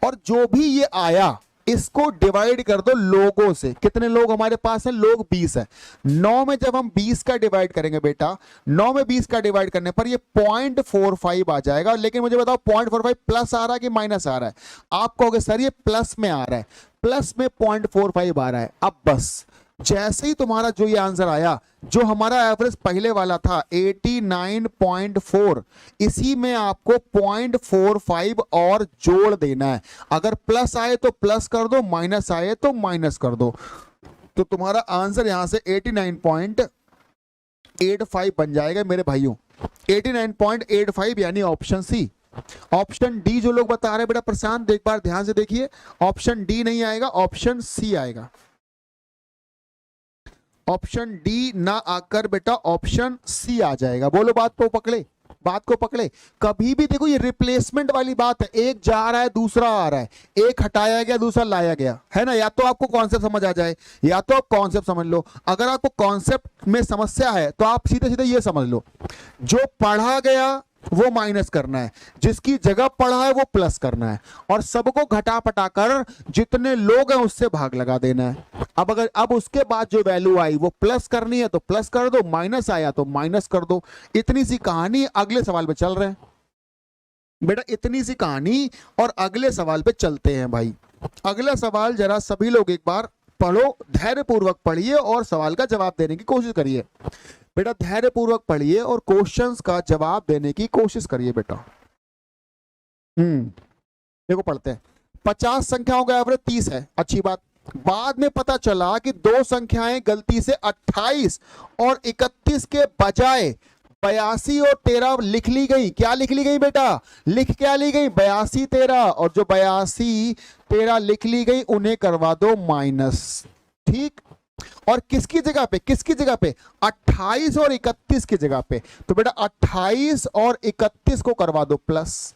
और जो भी ये आया इसको डिवाइड कर दो लोगों से। कितने लोग हमारे पास है? लोग 20 है। 9 में जब हम 20 का डिवाइड करेंगे बेटा, 9 में 20 का डिवाइड करने पर ये 0.45 आ जाएगा। लेकिन मुझे बताओ 0.45 प्लस आ रहा है कि माइनस आ रहा है? आप कहोगे सर ये प्लस में आ रहा है, प्लस में 0.45 आ रहा है। अब बस जैसे ही तुम्हारा जो ये आंसर आया, जो हमारा एवरेज पहले वाला था 89.4, इसी में आपको 0.45 और जोड़ देना है। अगर प्लस आए तो प्लस कर दो, माइनस आए तो माइनस कर दो, तो तुम्हारा आंसर यहां से 89.85 बन जाएगा मेरे भाइयों। 89.85 यानी ऑप्शन सी। ऑप्शन डी जो लोग बता रहे हैं बेटा प्रशांत, एक बार ध्यान से देखिए, ऑप्शन डी नहीं आएगा, ऑप्शन सी आएगा। ऑप्शन डी ना आकर बेटा ऑप्शन सी आ जाएगा। बोलो बात को पकड़े, बात को पकड़े। कभी भी देखो ये रिप्लेसमेंट वाली बात है, एक जा रहा है दूसरा आ रहा है, एक हटाया गया दूसरा लाया गया, है ना। या तो आपको कॉन्सेप्ट समझ आ जाए या तो आप कॉन्सेप्ट समझ लो। अगर आपको कॉन्सेप्ट में समस्या है तो आप सीधे सीधे ये समझ लो, जो पढ़ा गया वो माइनस करना है, जिसकी जगह पढ़ा है वो प्लस करना है, और सबको घटा पटा कर जितने लोग हैं उससे भाग लगा देना है। अब उसके बाद जो वैल्यू आई वो प्लस करनी है तो प्लस कर दो, माइनस आया तो माइनस कर दो। इतनी सी कहानी। अगले सवाल पे चल रहे हैं बेटा, इतनी सी कहानी, और अगले सवाल पे चलते हैं भाई। अगला सवाल जरा सभी लोग एक बार पढ़ो, धैर्य पूर्वक पढ़िए और सवाल का जवाब देने की कोशिश करिए बेटा। धैर्य पूर्वक पढ़िए और क्वेश्चंस का जवाब देने की कोशिश करिए बेटा। देखो पढ़ते हैं। 50 संख्याओं का एवरेज 30 है, अच्छी बात। बाद में पता चला कि दो संख्याएं गलती से 28 और 31 के बजाय 82 और 13 लिख ली गई। क्या लिख ली गई बेटा? लिख क्या ली गई? 82 13, और जो 82 13 लिख ली गई उन्हें करवा दो माइनस। ठीक, और किसकी जगह पे? किसकी जगह पे? 28 और 31 की जगह पे। तो बेटा 28 और 31 को करवा दो प्लस।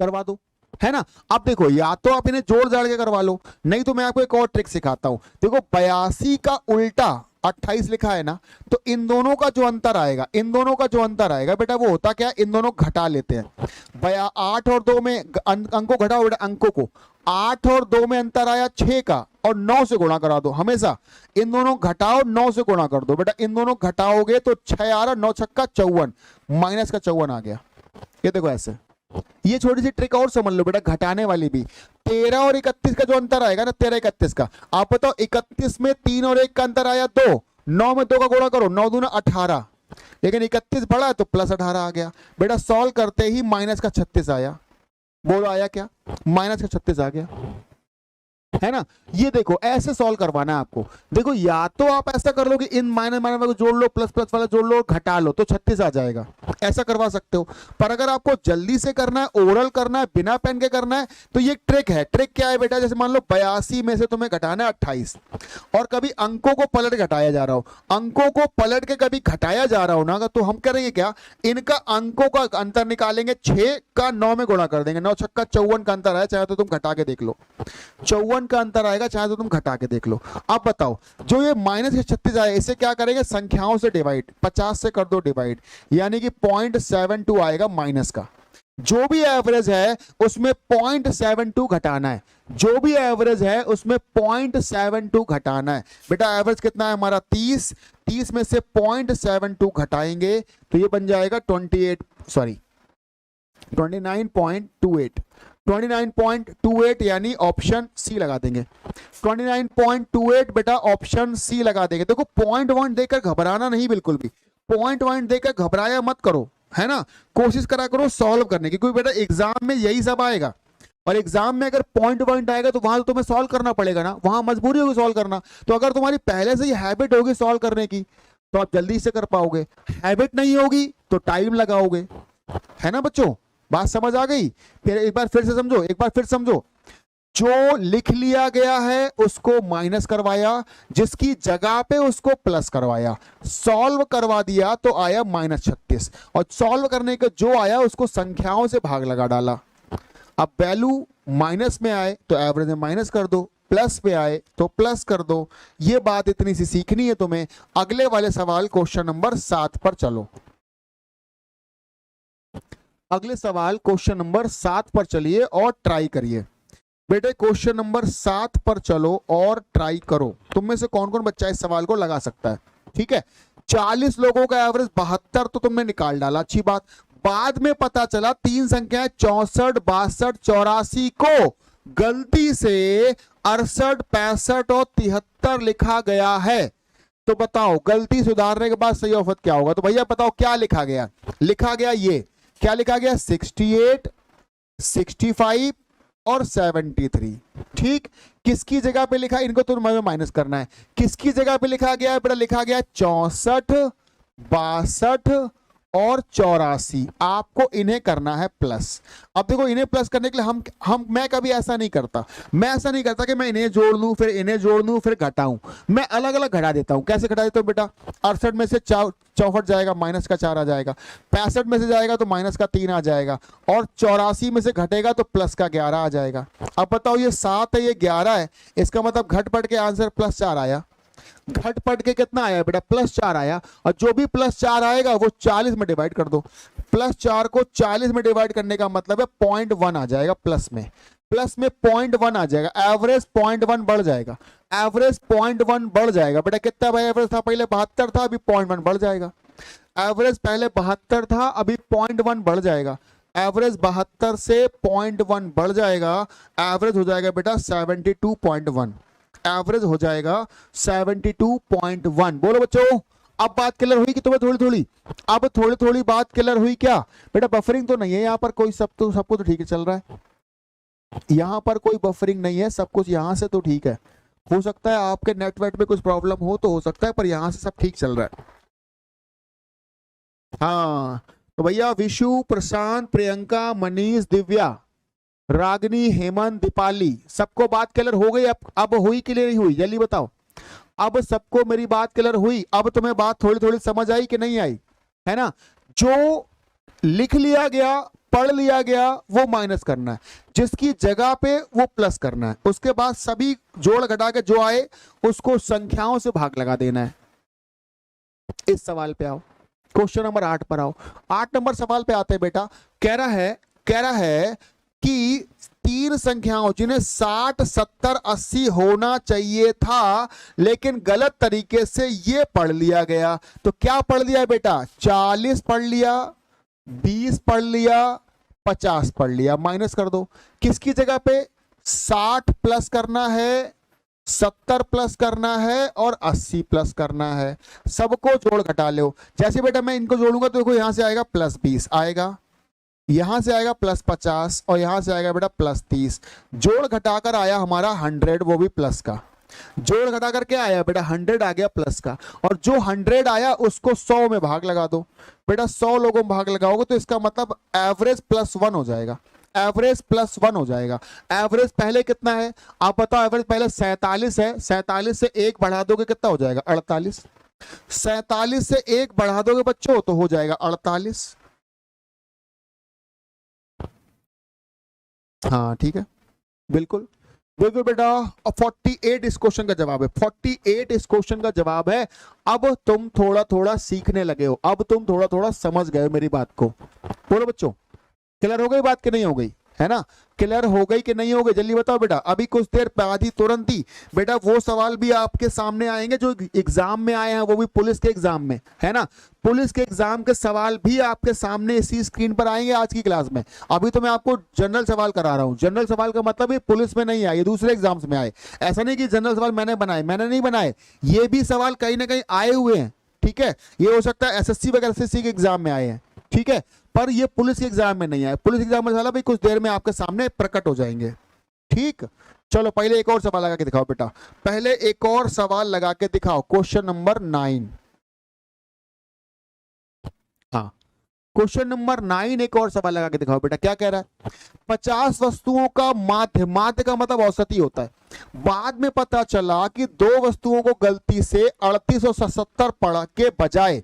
करवा दो, है ना। अब देखो, या तो आप इन्हें जोड़ जाड़ के करवा लो, नहीं तो मैं आपको एक और ट्रिक सिखाता हूं। देखो 82 का उल्टा 28 लिखा है ना, तो इन दोनों का जो अंतर आएगा, इन दोनों का जो अंतर आएगा बेटा, वो होता क्या है, इन दोनों घटा लेते हैं। 8 और 2 में अंकों घटाओ बेटा, अंकों को 8 और 2 में अंतर आया 6 का, और 9 से गुणा करा दो हमेशा। इन दोनों घटाओ, 9 से गुणा कर दो बेटा, इन दोनों घटाओगे तो 6 आ रहा, 9 छक्का 54, माइनस का 54 आ गया। ये देखो ऐसे, ये छोटी सी ट्रिक और समझ लो बेटा, घटाने वाली भी। 13 और 31 का जो अंतर आएगा ना, 13 31 का, आप बताओ 31 में 3 और 1 का अंतर आया 2, 9 में 2 का गुणा करो, 9 दूना 18, लेकिन 31 बढ़ा तो प्लस 18 आ गया बेटा। सॉल्व करते ही माइनस का 36 आया। बोलो आया क्या, माइनस का 36 आ गया, है ना। ये देखो ऐसे सॉल्व करवाना है आपको। देखो या तो आप ऐसा कर लो कि इन माइनस माइनस वाला जोड़ लो, प्लस प्लस वाला जोड़ लो, घटा लो, तो 36 आ जाएगा, ऐसा करवा सकते हो। पर अगर आपको जल्दी से करना है, ओरल करना है, बिना पेन के करना है, तो ये ट्रिक है। ट्रिक क्या है बेटा, जैसे मान लो 82 में से तुम्हें घटाना है 28, और कभी अंकों को पलट घटाया जा रहा हो, अंकों को पलट के कभी घटाया जा रहा हो ना, तो हम करेंगे क्या, इनका अंकों का अंतर निकालेंगे, 6 का 9 में गुणा कर देंगे, 9 छक्का 54 का अंतर आया, चाहे तो तुम घटा के देख लो, 54 का अंतर आएगा, चाहे तो तुम घटा के देख लो। अब बताओ, जो ये माइनस 36 आया, इसे क्या करेंगे, संख्याओं से डिवाइड, 50 से कर दो डिवाइड, यानी कि 0.72 आएगा माइनस का। जो भी एवरेज है उसमें 0.72 घटाना है, जो भी एवरेज है उसमें 0.72 घटाना है बेटा। एवरेज कितना है हमारा 30, 30 में से 0.72 घटाएंगे तो ये बन जाएगा 29.28, 29.28 यानी ऑप्शन सी लगा देंगे, 29.28 बेटा ऑप्शन सी लगा देंगे। देखो पॉइंट वन देकर घबराना नहीं, बिल्कुल भी पॉइंट वन देकर घबराया मत करो, है ना। कोशिश करा करो सॉल्व करने की, क्योंकि बेटा एग्जाम में यही सब आएगा, और एग्जाम में अगर पॉइंट आएगा तो वहां तो तुम्हें सॉल्व करना पड़ेगा ना, वहां मजबूरी होगी सॉल्व करना। तो अगर तुम्हारी पहले से ही हैबिट होगी सॉल्व करने की तो आप जल्दी से कर पाओगे, हैबिट नहीं होगी तो टाइम लगाओगे, है ना बच्चों। बात समझ आ गई। फिर एक बार फिर से समझो, एक बार फिर समझो, जो लिख लिया गया है उसको माइनस करवाया, जिसकी जगह पे उसको प्लस करवाया, सॉल्व करवा दिया तो आया -36, और सॉल्व करने का जो आया उसको संख्याओं से भाग लगा डाला। अब वैल्यू माइनस में आए तो एवरेज में माइनस कर दो, प्लस पे आए तो प्लस कर दो। ये बात इतनी सी सीखनी है तुम्हें। अगले वाले सवाल क्वेश्चन नंबर 7 पर चलो, अगले सवाल क्वेश्चन नंबर 7 पर चलिए और ट्राई करिए बेटे। क्वेश्चन नंबर 7 पर चलो और ट्राई करो। तुम में से कौन कौन बच्चा इस सवाल को लगा सकता है, ठीक है। 40 लोगों का एवरेज 72 तो तुमने निकाल डाला, अच्छी बात। बाद में पता चला तीन संख्याएं 64, 62, 84 को गलती से 68, 65 और 73 लिखा गया है। तो बताओ गलती सुधारने के बाद सही औसत क्या होगा। तो भैया बताओ क्या लिखा गया, लिखा गया ये क्या लिखा गया, 68, 65 और 73, ठीक। किसकी जगह पे लिखा, इनको तो माइनस करना है, किसकी जगह पे लिखा गया है बेटा, लिखा गया 64, 62 और 84। आपको इन्हें करना है प्लस। अब देखो इन्हें प्लस करने के लिए मैं कभी ऐसा नहीं करता, मैं ऐसा नहीं करता कि मैं इन्हें जोड़ लूं फिर इन्हें जोड़ लूं फिर घटाऊं। मैं अलग अलग घटा देता हूं। कैसे घटा देता हूं बेटा, 68 में से 64 जाएगा, माइनस का 4 आ जाएगा, 65 में से जाएगा तो माइनस का 3 आ जाएगा, और 84 में से घटेगा तो प्लस का 11 आ जाएगा। अब बताओ ये 7 है ये 11 है, इसका मतलब घटपट के आंसर +4 आया। घटपट के कितना आया बेटा, +4 आया। और जो भी +4 आएगा वो 40 में डिवाइड कर दो। +4 को 40 में डिवाइड करने का मतलब है 0.1 आ जाएगा प्लस में 0.1 आ जाएगा। एवरेज 0.1 बढ़ जाएगा, एवरेज 0.1 बढ़ जाएगा बेटा। कितना भाई एवरेज था, पहले 72 था, अभी 0.1 बढ़ जाएगा। एवरेज पहले 72 था, अभी 0.1 बढ़ जाएगा। एवरेज 72 से 0.1 बढ़ जाएगा, एवरेज हो जाएगा बेटा 72.1, एवरेज हो जाएगा 72.1। बोलो बच्चों अब बात क्लियर हुई कि तुम्हें थोड़ी थोड़ी, अब थोड़ी थोड़ी बात क्लियर हुई क्या बेटा। बफरिंग तो नहीं है यहाँ पर कोई, सबको तो ठीक है चल रहा है, यहाँ पर कोई बफरिंग नहीं है, सब कुछ यहाँ से तो ठीक है। हो सकता है आपके नेटवर्क में कुछ प्रॉब्लम हो तो हो सकता है, पर यहाँ से सब ठीक चल रहा है। हाँ तो भैया विशु, प्रशांत, प्रियंका, मनीष, दिव्या, रागनी, हेमंत, दीपाली, सबको बात क्लियर हो गई। अब हुई कि नहीं हुई जल्दी बताओ। अब सबको मेरी बात क्लियर हुई। अब तुम्हें बात थोड़ी थोड़ी समझ आई कि नहीं आई, है ना। जो लिख लिया गया पढ़ लिया गया वो माइनस करना है, जिसकी जगह पे वो प्लस करना है, उसके बाद सभी जोड़ घटा के जो आए उसको संख्याओं से भाग लगा देना है। इस सवाल पे आओ, क्वेश्चन नंबर 8 पर आओ। 8 नंबर सवाल पे आते हैं बेटा। कह रहा है कि तीन संख्याओं जिन्हें 60, 70, 80 होना चाहिए था लेकिन गलत तरीके से ये पढ़ लिया गया। तो क्या पढ़ लिया बेटा? 40 पढ़ लिया, 20 पढ़ लिया, 50 पढ़ लिया। माइनस कर दो। किसकी जगह पे? 60 प्लस करना है, 70 प्लस करना है और 80 प्लस करना है। सबको जोड़ घटा लो। जैसे बेटा मैं इनको जोड़ूंगा तो देखो यहां से आएगा प्लस 20 आएगा, यहां से आएगा प्लस 50 और यहां से आएगा बेटा प्लस 30। जोड़ घटाकर आया हमारा 100, वो भी प्लस का। जोड़ घटाकर क्या आया बेटा? 100 आ गया प्लस का। और जो 100 आया उसको 100 में भाग लगा दो। बेटा 100 लोगों में भाग लगाओगे तो इसका मतलब एवरेज +1 हो जाएगा। एवरेज +1 हो जाएगा। एवरेज पहले कितना है आप बताओ? एवरेज पहले 47 है। 47 से 1 बढ़ा दोगे कितना हो जाएगा? 48। 47 से 1 बढ़ा दोगे बच्चों तो हो जाएगा 48। हाँ ठीक है, बिल्कुल बिल्कुल बेटा। 48 इस क्वेश्चन का जवाब है। 48 इस क्वेश्चन का जवाब है। अब तुम थोड़ा थोड़ा सीखने लगे हो, अब तुम थोड़ा थोड़ा समझ गए हो मेरी बात को। बोलो बच्चों, क्लियर हो गई बात कि नहीं हो गई? है ना, क्लियर हो गई कि नहीं हो गई? जल्दी बताओ बेटा। अभी कुछ देर बाद ही तुरंत ही बेटा वो सवाल भी आपके सामने आएंगे जो एग्जाम में आए हैं, वो भी पुलिस के एग्जाम में, है ना। पुलिस के एग्जाम के सवाल भी आपके सामने इसी स्क्रीन पर आएंगे आज की क्लास में। अभी तो मैं आपको जनरल सवाल करा रहा हूं। जनरल सवाल का मतलब ये पुलिस में नहीं आए, ये दूसरे एग्जाम्स में आए। ऐसा नहीं कि जनरल सवाल मैंने बनाए, मैंने नहीं बनाए, ये भी सवाल कहीं ना कहीं आए हुए हैं। ठीक है, ये हो सकता है एसएससी वगैरह एसएससी के एग्जाम में आए हैं, ठीक है, पर ये पुलिस के एग्जाम में नहीं आए। पुलिस एग्जाम में साला भाई कुछ देर में आपके सामने प्रकट हो जाएंगे। ठीक, चलो पहले एक और सवाल लगा के दिखाओ बेटा। पहले एक और सवाल लगा के दिखाओ, क्वेश्चन नंबर 9। हाँ, क्वेश्चन नंबर 9 एक और सवाल लगा के दिखाओ बेटा। क्या कह रहा है? 50 वस्तुओं का माध्य, माध्य का मतलब औसत ही होता है। बाद में पता चला कि 2 वस्तुओं को गलती से 3870 पढ़ के बजाय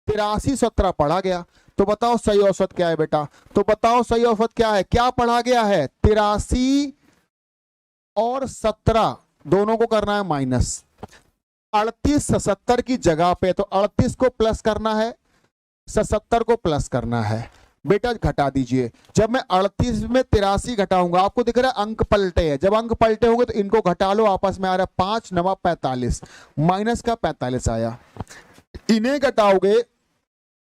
8317 पढ़ा गया। तो बताओ सही औसत क्या है बेटा? तो बताओ सही औसत क्या है? क्या पढ़ा गया है? 83 और 17 दोनों को करना है माइनस। 38 77 की जगह पे तो 38 को प्लस करना है, 77 को प्लस करना है। बेटा घटा दीजिए। जब मैं 38 में 83 घटाऊंगा, आपको दिख रहा है अंक पलटे हैं। जब अंक पलटे होंगे तो इनको घटा लो, आपस में आ रहा है 5 9 45, माइनस का 45 आया। इन्हें घटाओगे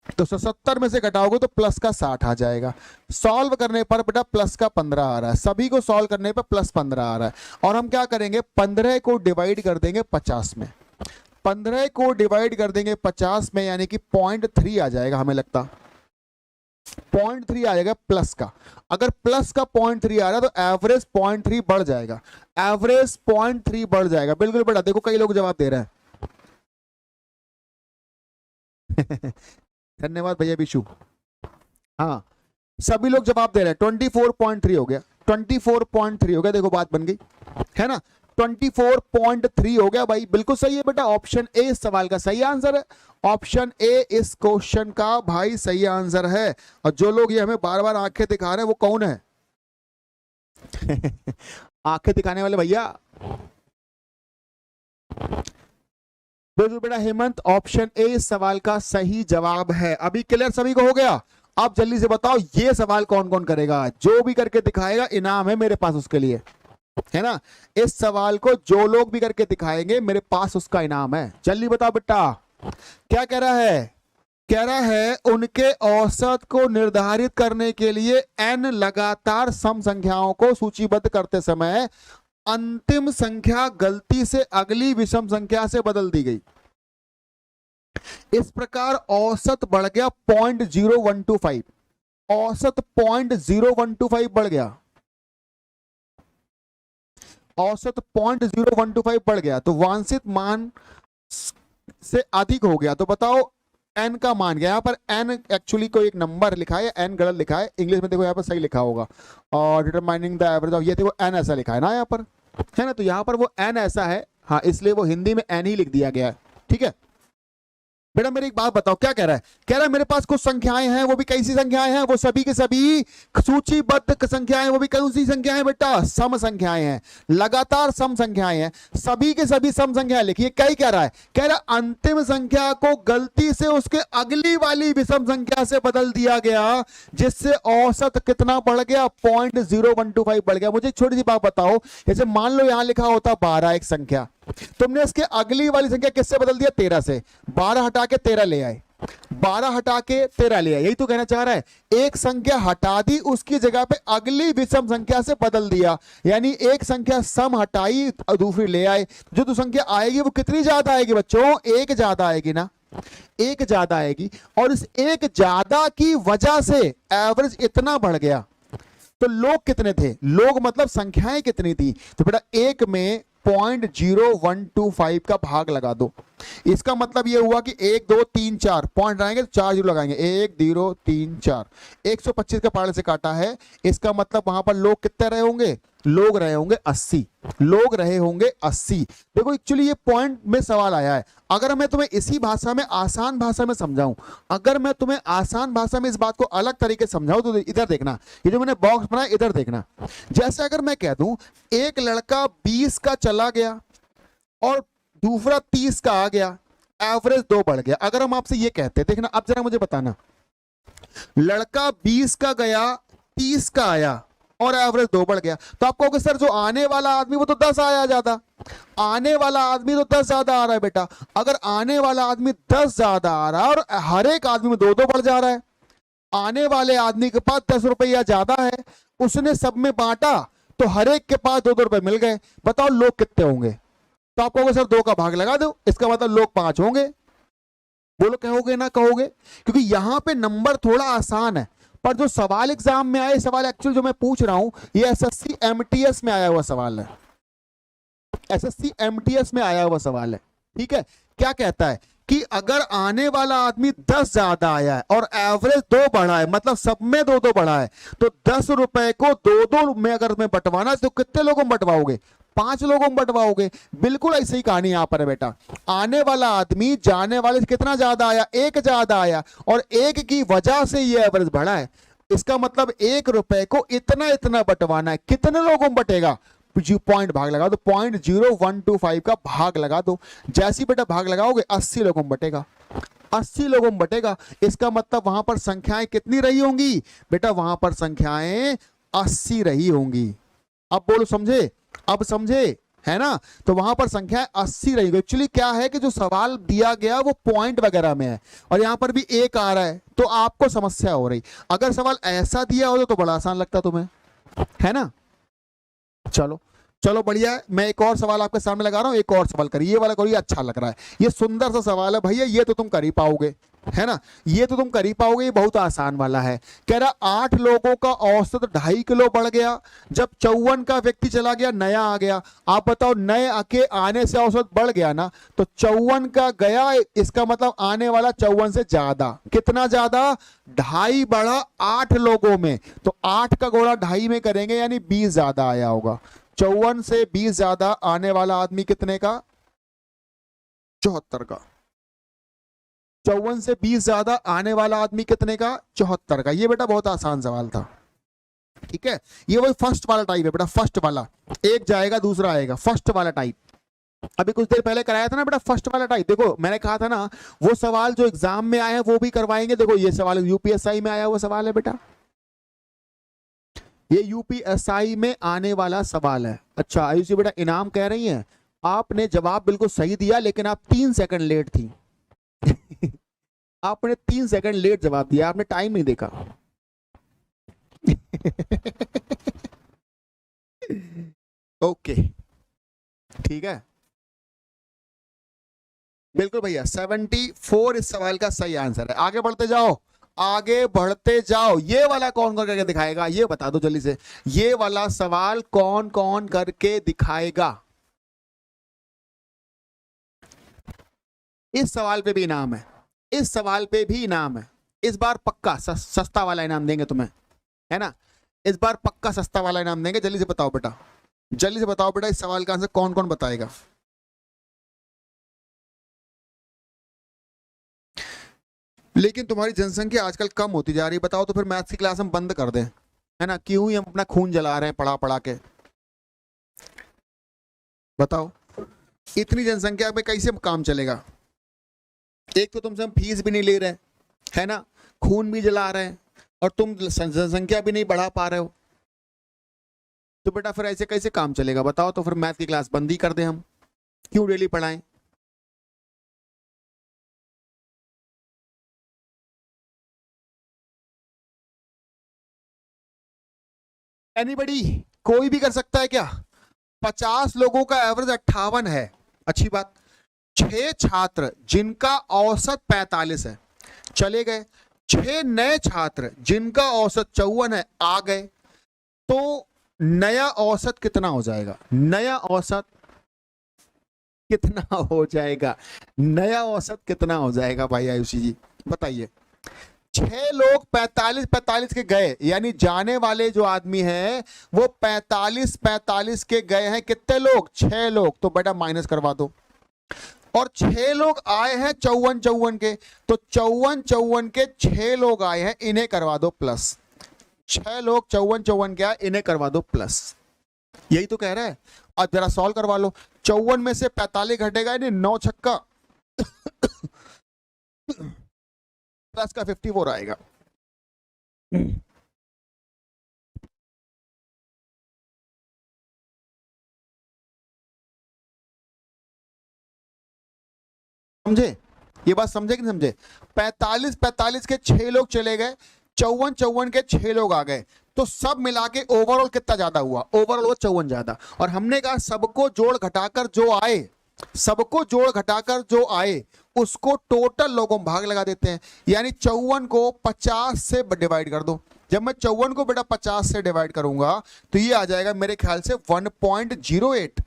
तो 77 में से घटाओगे तो प्लस का 60 आ जाएगा। सॉल्व करने पर बेटा प्लस का 15 आ रहा है। सभी को सॉल्व करने पर प्लस 15 आ रहा है। और हम क्या करेंगे? 15 को डिवाइड कर देंगे 50 में। 15 को डिवाइड कर देंगे 50 में, यानी कि 0.3 आ जाएगा। हमें लगता 0.3 आ जाएगा प्लस का। अगर प्लस का 0.3 आ रहा है तो एवरेज 0.3 बढ़ जाएगा। एवरेज 0.3 बढ़ जाएगा। बिल्कुल बेटा, देखो कई लोग जवाब दे रहे हैं। धन्यवाद भैया विशु। हाँ, सभी लोग जवाब दे रहे हैं। 24.3 हो गया, 24.3 हो गया। देखो बात बन गई, है ना। 24.3 हो गया भाई, बिल्कुल सही है बेटा। ऑप्शन ए इस सवाल का सही आंसर है। ऑप्शन ए इस क्वेश्चन का भाई सही आंसर है। और जो लोग ये हमें बार बार आंखें दिखा रहे हैं वो कौन है? आंखें दिखाने वाले भैया। बिल्कुल बेटा हेमंत, ऑप्शन ए इस सवाल का सही जवाब है। अभी क्लियर सभी को हो गया? अब जल्दी से बताओ ये सवाल कौन कौन करेगा? जो भी करके दिखाएगा इनाम है मेरे पास उसके लिए, है ना। इस सवाल को जो लोग भी करके दिखाएंगे मेरे पास उसका इनाम है। जल्दी बताओ बेटा। क्या कह रहा है? कह रहा है उनके औसत को निर्धारित करने के लिए n लगातार सम संख्याओं को सूचीबद्ध करते समय अंतिम संख्या गलती से अगली विषम संख्या से बदल दी गई। इस प्रकार औसत बढ़ गया 0.0125। औसत 0.0125 बढ़ गया। औसत 0.0125 बढ़ गया तो वांछित मान से अधिक हो गया। तो बताओ n का मान गया। यहाँ पर n एक्चुअली कोई एक नंबर लिखा है, n गलत लिखा है। इंग्लिश में देखो यहाँ पर सही लिखा होगा। और डिटरमाइनिंग द एवरेज ऑफ, ये देखो n ऐसा लिखा है ना यहाँ पर, है ना। तो यहाँ पर वो n ऐसा है, हाँ, इसलिए वो हिंदी में n ही लिख दिया गया है। ठीक है, बेटा मेरी एक बात बताओ, क्या कह रहा है? कह रहा है मेरे पास कुछ संख्याएं हैं, वो भी कैसी संख्याएं हैं? वो सभी के सभी सूचीबद्ध संख्याएं, वो भी कौन सी संख्याएं बेटा? सम संख्याएं हैं, लगातार सम संख्याएं हैं, सभी के सभी सम संख्याएं लिखिए। क्या ही कह रहा है? कह रहा है अंतिम संख्या को गलती से उसके अगली वाली विषम संख्या से बदल दिया गया, जिससे औसत कितना बढ़ गया? 0.0125 बढ़ गया। मुझे एक छोटी सी बात बताओ, जैसे मान लो यहां लिखा होता 12 एक संख्या, तुमने इसके अगली वाली संख्या किससे बदल दिया? 13 से। 12 हटा के 13 ले आए, 12 हटा के 13 ले आए, यही तो कहना चाह रहा है। एक संख्या हटा दी, उसकी जगह पे अगली विषम संख्या से बदल दिया, यानी एक संख्या सम हटाई दूसरी ले आए। जो तो संख्या आएगी वो कितनी ज्यादा आएगी बच्चों? एक ज्यादा आएगी ना, एक ज्यादा आएगी। और इस एक ज्यादा की वजह से एवरेज इतना बढ़ गया। तो लोग कितने थे? लोग मतलब संख्याएं कितनी थी? तो बेटा एक में 0.0125 का भाग लगा दो। इसका मतलब यह हुआ कि 1 2 3 4 पॉइंट आएंगे तो 4 जीरो लगाएंगे, 1 0 3 4, 125 का पाड़े से काटा है। इसका मतलब वहां पर लोग कितने रहे होंगे? लोग रहे होंगे 80, लोग रहे होंगे 80। देखो एक्चुअली ये पॉइंट में सवाल आया है। अगर मैं तुम्हें इसी भाषा में, आसान भाषा में समझाऊं, अगर मैं तुम्हें आसान भाषा में इस बात को अलग तरीके से समझाऊं, तो इधर देखना, ये जो मैंने बॉक्स बनाया इधर देखना। जैसे अगर मैं कह दूं एक लड़का 20 का चला गया और दूसरा 30 का आ गया, एवरेज 2 बढ़ गया। अगर हम आपसे ये कहते हैं, देखना अब जरा मुझे बताना, लड़का 20 का गया, 30 का आया और एवरेज 2 बढ़ गया, तो आप कहोगे सर जो आने वाला आदमी वो तो 10 आया ज्यादा, आने वाला आदमी तो 10 ज्यादा आ रहा है। बेटा अगर आने वाला आदमी 10 ज्यादा आ रहा है और हर एक आदमी में 2 बढ़ जा रहा है, आने वाले आदमी के पास 10 रुपया ज्यादा है, उसने सब में बांटा तो हर एक के पास 2 रुपए मिल गए। बताओ लोग कितने होंगे? तो आप कहोगे सर 2 का भाग लगा दो, इसका मतलब लोग 5 होंगे। बोलो कहोगे ना कहोगे? क्योंकि यहां पे नंबर थोड़ा आसान है, पर जो सवाल एग्जाम में आए, सवाल एक्चुअल जो मैं पूछ रहा हूं ये एसएससी एमटीएस में आया हुआ सवाल है, एसएससी एमटीएस में आया हुआ सवाल है। ठीक है, क्या कहता है कि अगर आने वाला आदमी 10 ज्यादा आया है और एवरेज 2 बढ़ा है, मतलब सब में 2 बढ़ा है, तो 10 रुपए को 2 में अगर मैं बंटवाना है तो कितने लोगों में बंटवाओगे? 5 लोगों में बंटवाओगे। बिल्कुल ऐसी ही कहानी यहां पर है बेटा। आने वाला आदमी जाने वाले से कितना ज्यादा आया? 1 ज्यादा आया, और 1 की वजह से ये एवरेज बढ़ा है। इसका मतलब 1 रुपए को इतना इतना बंटवाना है, कितने लोगों में बटेगा? पॉइंट भाग लगा दो, 0.0125 का भाग लगा दो। जैसी बेटा भाग लगाओगे 80 लोगों में बटेगा, 80 लोगों में बटेगा। इसका मतलब वहां पर संख्याएं कितनी रही होंगी? बेटा वहां पर संख्याएं 80 रही होंगी। अब बोलो समझे? अब समझे है ना? तो वहां पर संख्याएं 80 रही। एक्चुअली क्या है कि जो सवाल दिया गया वो पॉइंट वगैरह में है और यहां पर भी 1 आ रहा है, तो आपको समस्या हो रही। अगर सवाल ऐसा दिया हो तो बड़ा आसान लगता तुम्हें, है ना? चलो चलो बढ़िया है। मैं एक और सवाल आपके सामने लगा रहा हूं, एक और सवाल करिए। ये वाला करिए, अच्छा लग रहा है, ये सुंदर सा सवाल है भैया, ये तो तुम कर ही पाओगे, है ना? ये तो तुम कर ही पाओगे, ये बहुत आसान वाला है। कह रहा 8 लोगों का औसत 2.5 किलो बढ़ गया जब 54 का व्यक्ति चला गया, नया आ गया। आप बताओ नए के आने से औसत बढ़ गया ना, तो 54 का गया, इसका मतलब आने वाला 54 से ज्यादा। कितना ज्यादा? 2.5 बढ़ा 8 लोगों में, तो 8 का गुणा 2.5 में करेंगे, यानी 20 ज्यादा आया होगा। 54 से 20 ज्यादा आने वाला आदमी कितने का? 74 का। 54 से 20 ज्यादा आने वाला आदमी कितने का? 74 का। ये बेटा बहुत आसान सवाल था, ठीक है? ये वही फर्स्ट वाला टाइप है बेटा, फर्स्ट वाला। एक जाएगा दूसरा आएगा, फर्स्ट वाला टाइप। अभी कुछ देर पहले कराया था ना बेटा फर्स्ट वाला टाइप। देखो मैंने कहा था ना वो सवाल जो एग्जाम में आए हैं वो भी करवाएंगे। देखो ये सवाल यूपीएसआई में आया हुआ सवाल है बेटा, ये यूपीएसआई में आने वाला सवाल है। अच्छा आयुषी बेटा इनाम कह रही हैं, आपने जवाब बिल्कुल सही दिया लेकिन आप 3 सेकंड लेट थी। आपने 3 सेकंड लेट जवाब दिया, आपने टाइम नहीं देखा। ओके ठीक है, बिल्कुल भैया 74 इस सवाल का सही आंसर है। आगे बढ़ते जाओ, आगे बढ़ते जाओ। ये वाला कौन कौन करके दिखाएगा ये बता दो जल्दी से। ये वाला सवाल कौन कौन करके दिखाएगा? इस सवाल पे भी इनाम है, इस सवाल पे भी इनाम है। इस बार पक्का सस्ता वाला इनाम देंगे तुम्हें, है ना? इस बार पक्का सस्ता वाला इनाम देंगे। जल्दी से बताओ बेटा, जल्दी से बताओ बेटा, इस सवाल का आंसर कौन कौन बताएगा? लेकिन तुम्हारी जनसंख्या आजकल कम होती जा रही है, बताओ तो फिर मैथ्स की क्लास हम बंद कर दें, है ना? क्यों ही हम अपना खून जला रहे हैं पढ़ा पढ़ा के, बताओ। इतनी जनसंख्या में कैसे काम चलेगा? एक तो तुमसे हम फीस भी नहीं ले रहे, है ना, खून भी जला रहे हैं, और तुम जनसंख्या भी नहीं बढ़ा पा रहे हो, तो बेटा फिर ऐसे कैसे काम चलेगा? बताओ तो फिर मैथ की क्लास बंद ही कर दें हम, क्यों डेली पढ़ाएं? एनीबडी, कोई भी कर सकता है क्या? 50 लोगों का एवरेज 58 है, अच्छी बात। 6 छात्र जिनका औसत 45 है चले गए, 6 नए छात्र जिनका औसत 54 है आ गए, तो नया औसत कितना हो जाएगा? नया औसत कितना हो जाएगा? नया औसत कितना हो जाएगा भाई आयुषी जी, बताइए। 6 लोग 45 के गए, यानी जाने वाले जो आदमी हैं वो 45 के गए हैं। कितने लोग? 6 लोग, तो बेटा माइनस करवा दो। और 6 लोग आए हैं 54 के, तो 54 के 6 लोग आए हैं, इन्हें करवा दो प्लस। 6 लोग 54 के आए, इन्हें करवा दो प्लस, यही तो कह रहा है। अब जरा सॉल्व करवा लो, 54 में से 45 घटेगा, यानी 9 छक्का प्लस का 54 आएगा। समझे? ये बात समझे कि नहीं समझे? 45 के 6 लोग चले गए, 54 के 6 लोग आ गए, तो सब मिला के ओवरऑल कितना ज्यादा हुआ? ओवरऑल 54 ज्यादा। और हमने कहा सबको जोड़ घटाकर जो आए, सबको जोड़ घटाकर जो आए उसको टोटल लोगों में भाग लगा देते हैं, यानी 54 को 50 से डिवाइड कर दो। जब मैं 54 को बेटा 50 से डिवाइड करूंगा तो ये आ जाएगा मेरे ख्याल से 1.08।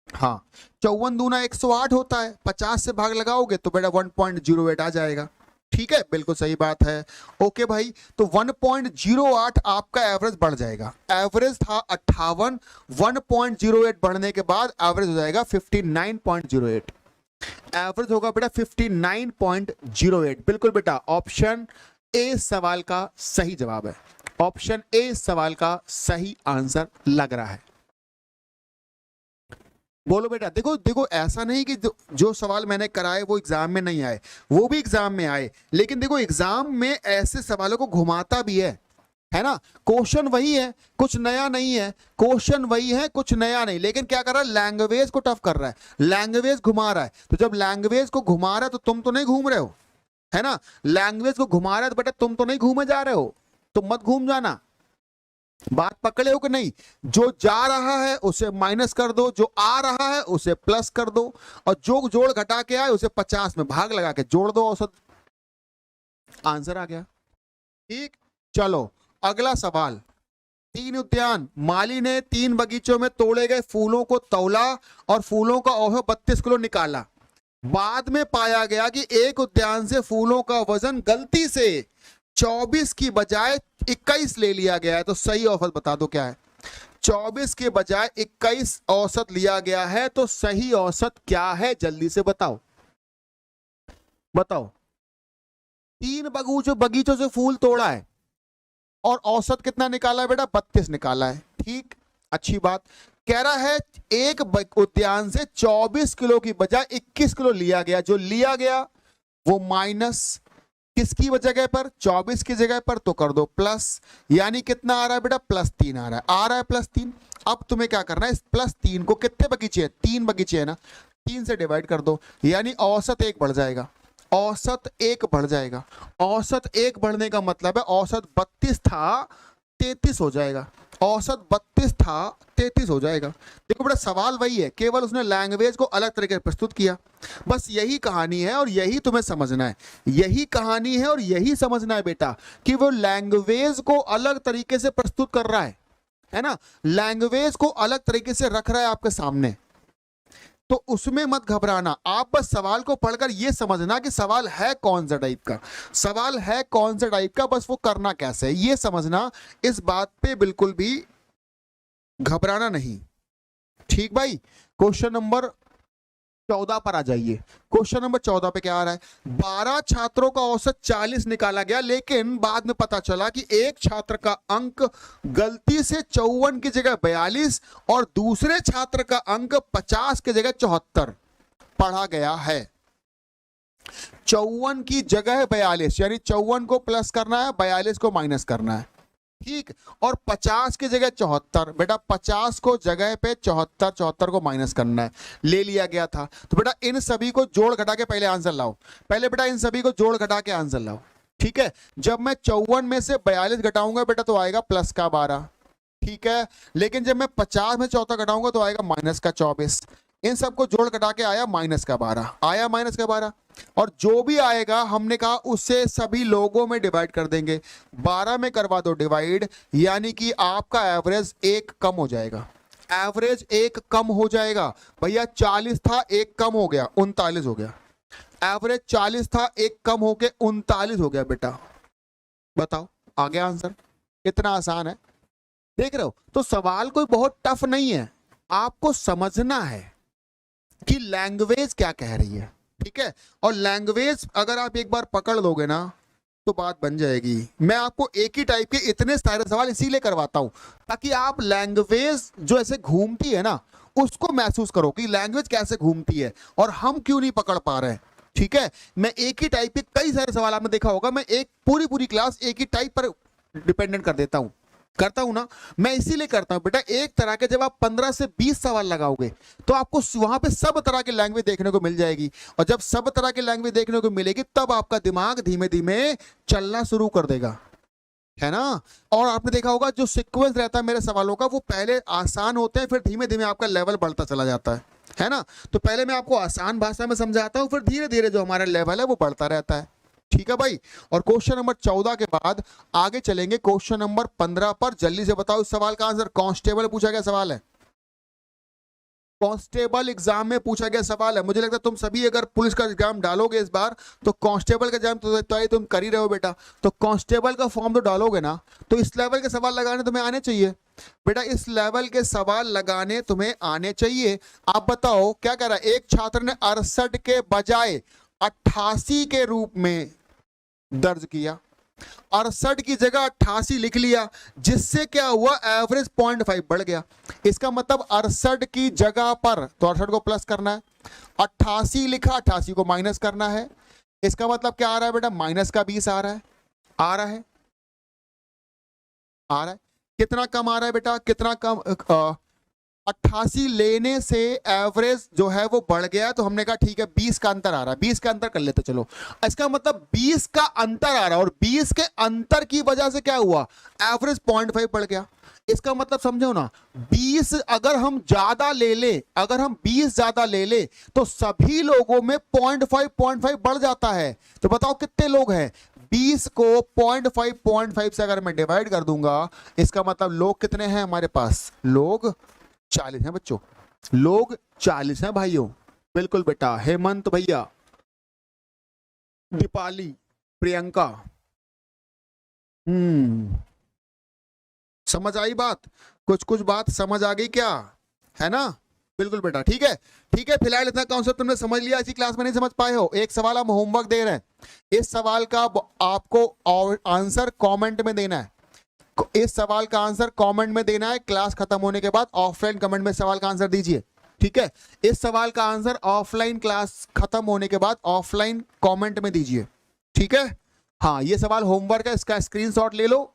हाँ, 54 दूना 108 होता है, 50 से भाग लगाओगे तो बेटा 1.08 आ जाएगा। ठीक है, बिल्कुल सही बात है। ओके भाई, तो 1.08 आपका एवरेज बढ़ जाएगा। एवरेज था 58, 1.08 बढ़ने के बाद एवरेज हो जाएगा 59.08। एवरेज होगा बेटा 59.08। बिल्कुल बेटा, ऑप्शन ए सवाल का सही जवाब है। ऑप्शन ए सवाल का सही आंसर लग रहा है। बोलो बेटा। देखो देखो, ऐसा नहीं कि जो सवाल मैंने कराए वो एग्जाम में नहीं आए, वो भी एग्जाम में आए, लेकिन देखो एग्जाम में ऐसे सवालों को घुमाता भी है ना। क्वेश्चन वही है, कुछ नया नहीं है, क्वेश्चन वही है, कुछ नया नहीं, लेकिन क्या कर रहा है? लैंग्वेज को टफ कर रहा है, लैंग्वेज घुमा रहा है। तो जब लैंग्वेज को घुमा रहा है तो तुम तो नहीं घूम रहे हो, है ना। लैंग्वेज को घुमा रहा है तो बेटा तुम तो नहीं घूमे जा रहे हो, तुम मत घूम जाना। बात पकड़े हो कि नहीं? जो जा रहा है उसे माइनस कर दो, जो आ रहा है उसे प्लस कर दो, और जो जोड़ घटा के आए उसे 50 में भाग लगा के जोड़ दो, औसत आंसर आ गया। ठीक, चलो अगला सवाल। 3 उद्यान माली ने 3 बगीचों में तोड़े गए फूलों को तौला और फूलों का औसत 32 किलो निकाला। बाद में पाया गया कि एक उद्यान से फूलों का वजन गलती से 24 की बजाय 21 ले लिया गया है, तो सही औसत बता दो क्या है? 24 के बजाय 21 औसत लिया गया है, तो सही औसत क्या है? जल्दी से बताओ, बताओ। 3 बगीचों से फूल तोड़ा है और औसत कितना निकाला है बेटा? 32 निकाला है। ठीक, अच्छी बात। कह रहा है एक उद्यान से 24 किलो की बजाय 21 किलो लिया गया, जो लिया गया वो माइनस किसकी जगह पर? 24 की जगह पर, तो कर दो प्लस, यानी कितना आ रहा है बेटा? +3 आ रहा है, आ रहा है +3। अब तुम्हें क्या करना है? इस +3 को, कितने बगीचे हैं? 3 बगीचे है ना, 3 से डिवाइड कर दो, यानी औसत 1 बढ़ जाएगा, औसत 1 बढ़ जाएगा। औसत 1 बढ़ने का मतलब है औसत 32 था 33 हो जाएगा, औसत 32 था 33 हो जाएगा। देखो बेटा, सवाल वही है, केवल उसने लैंग्वेज को अलग तरीके से प्रस्तुत किया। बस यही कहानी है और यही तुम्हें समझना है, यही कहानी है और यही समझना है बेटा, कि वो लैंग्वेज को अलग तरीके से प्रस्तुत कर रहा है ना, लैंग्वेज को अलग तरीके से रख रहा है आपके सामने, तो उसमें मत घबराना। आप बस सवाल को पढ़कर ये समझना कि सवाल है कौन सा टाइप का, सवाल है कौन सा टाइप का, बस वो करना कैसे है ये समझना। इस बात पे बिल्कुल भी घबराना नहीं। ठीक भाई, क्वेश्चन नंबर 14 पर आ जाइए। क्वेश्चन नंबर 14 पे क्या आ रहा है, 12 छात्रों का औसत 40 निकाला गया, लेकिन बाद में पता चला कि एक छात्र का अंक गलती से 54 की जगह 42 और दूसरे छात्र का अंक 50 की जगह 74 पढ़ा गया है। 54 की जगह 42, यानी 54 को प्लस करना है, 42 को माइनस करना है, ठीक। और 50 की जगह 74, बेटा 50 को जगह पे 74, 74 को माइनस करना है, ले लिया गया था। तो बेटा इन सभी को जोड़ घटा के पहले आंसर लाओ, पहले बेटा इन सभी को जोड़ घटा के आंसर लाओ, ठीक है। जब मैं 54 में से 42 घटाऊंगा बेटा तो आएगा प्लस का 12, ठीक है। लेकिन जब मैं 50 में 74 घटाऊंगा तो आएगा माइनस का 24। इन सबको जोड़ घटा के आया माइनस का 12, आया माइनस का 12। और जो भी आएगा हमने कहा उससे सभी लोगों में डिवाइड कर देंगे, 12 में करवा दो डिवाइड, यानी कि आपका एवरेज 1 कम हो जाएगा, एवरेज 1 कम हो जाएगा। भैया 40 था 1 कम हो गया 39 हो गया, एवरेज 40 था 1 कम होके 39 हो गया बेटा। बताओ आ गया आंसर, इतना आसान है, देख रहे हो। तो सवाल कोई बहुत टफ नहीं है, आपको समझना है कि लैंग्वेज क्या कह रही है, ठीक है। और लैंग्वेज अगर आप एक बार पकड़ लोगे ना तो बात बन जाएगी। मैं आपको एक ही टाइप के इतने सारे सवाल इसीलिए करवाता हूं ताकि आप लैंग्वेज जो ऐसे घूमती है ना उसको महसूस करो कि लैंग्वेज कैसे घूमती है और हम क्यों नहीं पकड़ पा रहे हैं, ठीक है। मैं एक ही टाइप के कई सारे सवाल आपने देखा होगा, मैं एक पूरी क्लास एक ही टाइप पर डिपेंडेंट कर देता हूं, करता हूं ना, मैं इसीलिए करता हूं बेटा। एक तरह के जब आप 15 से 20 सवाल लगाओगे तो आपको वहां पे सब तरह की लैंग्वेज देखने को मिल जाएगी, और जब सब तरह की लैंग्वेज देखने को मिलेगी तब आपका दिमाग धीमे धीमे चलना शुरू कर देगा, है ना। और आपने देखा होगा जो सीक्वेंस रहता है मेरे सवालों का वो पहले आसान होते हैं, फिर धीमे धीमे आपका लेवल बढ़ता चला जाता है ना। तो पहले मैं आपको आसान भाषा में समझाता हूं, फिर धीरे धीरे जो हमारा लेवल है वो बढ़ता रहता है, ठीक है भाई। और क्वेश्चन नंबर 14 के बाद आगे चलेंगे क्वेश्चन नंबर 15 पर। जल्दी से बताओ इस सवाल का आंसर, कांस्टेबल पूछा गया सवाल है, कांस्टेबल एग्जाम में पूछा गया सवाल है। मुझे लगता है तुम सभी अगर पुलिस का एग्जाम डालोगे इस बार तो कांस्टेबल का एग्जाम तो तुम कर ही रहे हो बेटा, तो कांस्टेबल का फॉर्म तो डालोगे ना, तो इस लेवल के सवाल लगाने तुम्हें आने चाहिए बेटा, इस लेवल के सवाल लगाने तुम्हें आने चाहिए। आप बताओ क्या कह रहा है, एक छात्र ने 68 के बजाय 88 के रूप में दर्ज किया, 68 की जगह 88 लिख लिया, जिससे क्या हुआ एवरेज 0.5 बढ़ गया। इसका मतलब 68 की जगह पर तो 68 को प्लस करना है, 88 लिखा 88 को माइनस करना है। इसका मतलब क्या आ रहा है बेटा, माइनस का 20 आ रहा है, आ रहा है, आ रहा है। कितना कम आ रहा है बेटा, कितना कम, 88 लेने से एवरेज जो है वो बढ़ गया, तो हमने कहा ठीक है 20 का अंतर आ रहा है, 20 का अंतर कर लेते चलो। इसका मतलब 20 का अंतर आ रहा है और 20 के अंतर की वजह से क्या हुआ, एवरेज 0.5 बढ़ गया। इसका मतलब समझो ना, 20 अगर हम ज्यादा ले ले, अगर हम 20 ज्यादा ले ले तो सभी लोगों में 0.5 बढ़ जाता है। तो बताओ कितने लोग हैं, 20 को 0.5 से अगर मैं डिवाइड कर दूंगा, इसका मतलब लोग कितने हैं हमारे पास, लोग 40 हैं बच्चों, लोग 40 हैं भाइयों। बिल्कुल बेटा, हेमंत भैया, दीपाली, प्रियंका, समझ आई बात, कुछ कुछ बात समझ आ गई क्या, है ना। बिल्कुल बेटा, ठीक है ठीक है। फिलहाल इतना कॉन्सेप्ट तुमने समझ लिया, इसी क्लास में नहीं समझ पाए हो, एक सवाल हम होमवर्क दे रहे हैं, इस सवाल का आपको आंसर कमेंट में देना है, इस सवाल का आंसर कमेंट में देना है। क्लास खत्म होने के बाद ऑफलाइन कमेंट में सवाल का आंसर दीजिए, ठीक है। इस सवाल का आंसर ऑफलाइन क्लास खत्म होने के बाद ऑफलाइन कमेंट में दीजिए, ठीक है। हाँ, ये सवाल होमवर्क है, इसका स्क्रीनशॉट ले लो।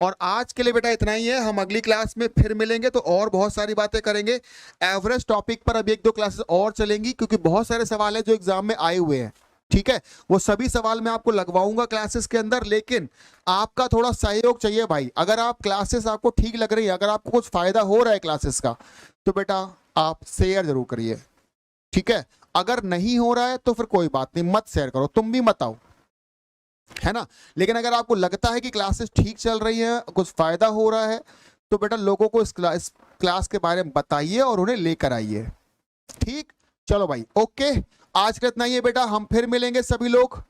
और आज के लिए बेटा इतना ही है, हम अगली क्लास में फिर मिलेंगे तो और बहुत सारी बातें करेंगे। एवरेज टॉपिक पर अभी 1-2 क्लासेस और चलेंगी, क्योंकि बहुत सारे सवाल है जो एग्जाम में आए हुए हैं, ठीक है। वो सभी सवाल मैं आपको लगवाऊंगा क्लासेस के अंदर, लेकिन आपका थोड़ा सहयोग चाहिए भाई। अगर आप क्लासेस आपको ठीक लग रही है, अगर आपको कुछ फायदा हो रहा है क्लासेस का, तो बेटा आप शेयर जरूर करिए, ठीक है। अगर नहीं हो रहा है तो फिर कोई बात नहीं, मत शेयर करो, तुम भी मत आओ, है ना। लेकिन अगर आपको लगता है कि क्लासेस ठीक चल रही हैं, कुछ फायदा हो रहा है, तो बेटा लोगों को इस क्लास के बारे में बताइए और उन्हें लेकर आइए, ठीक। चलो भाई, ओके, आज का इतना ही है बेटा, हम फिर मिलेंगे सभी लोग।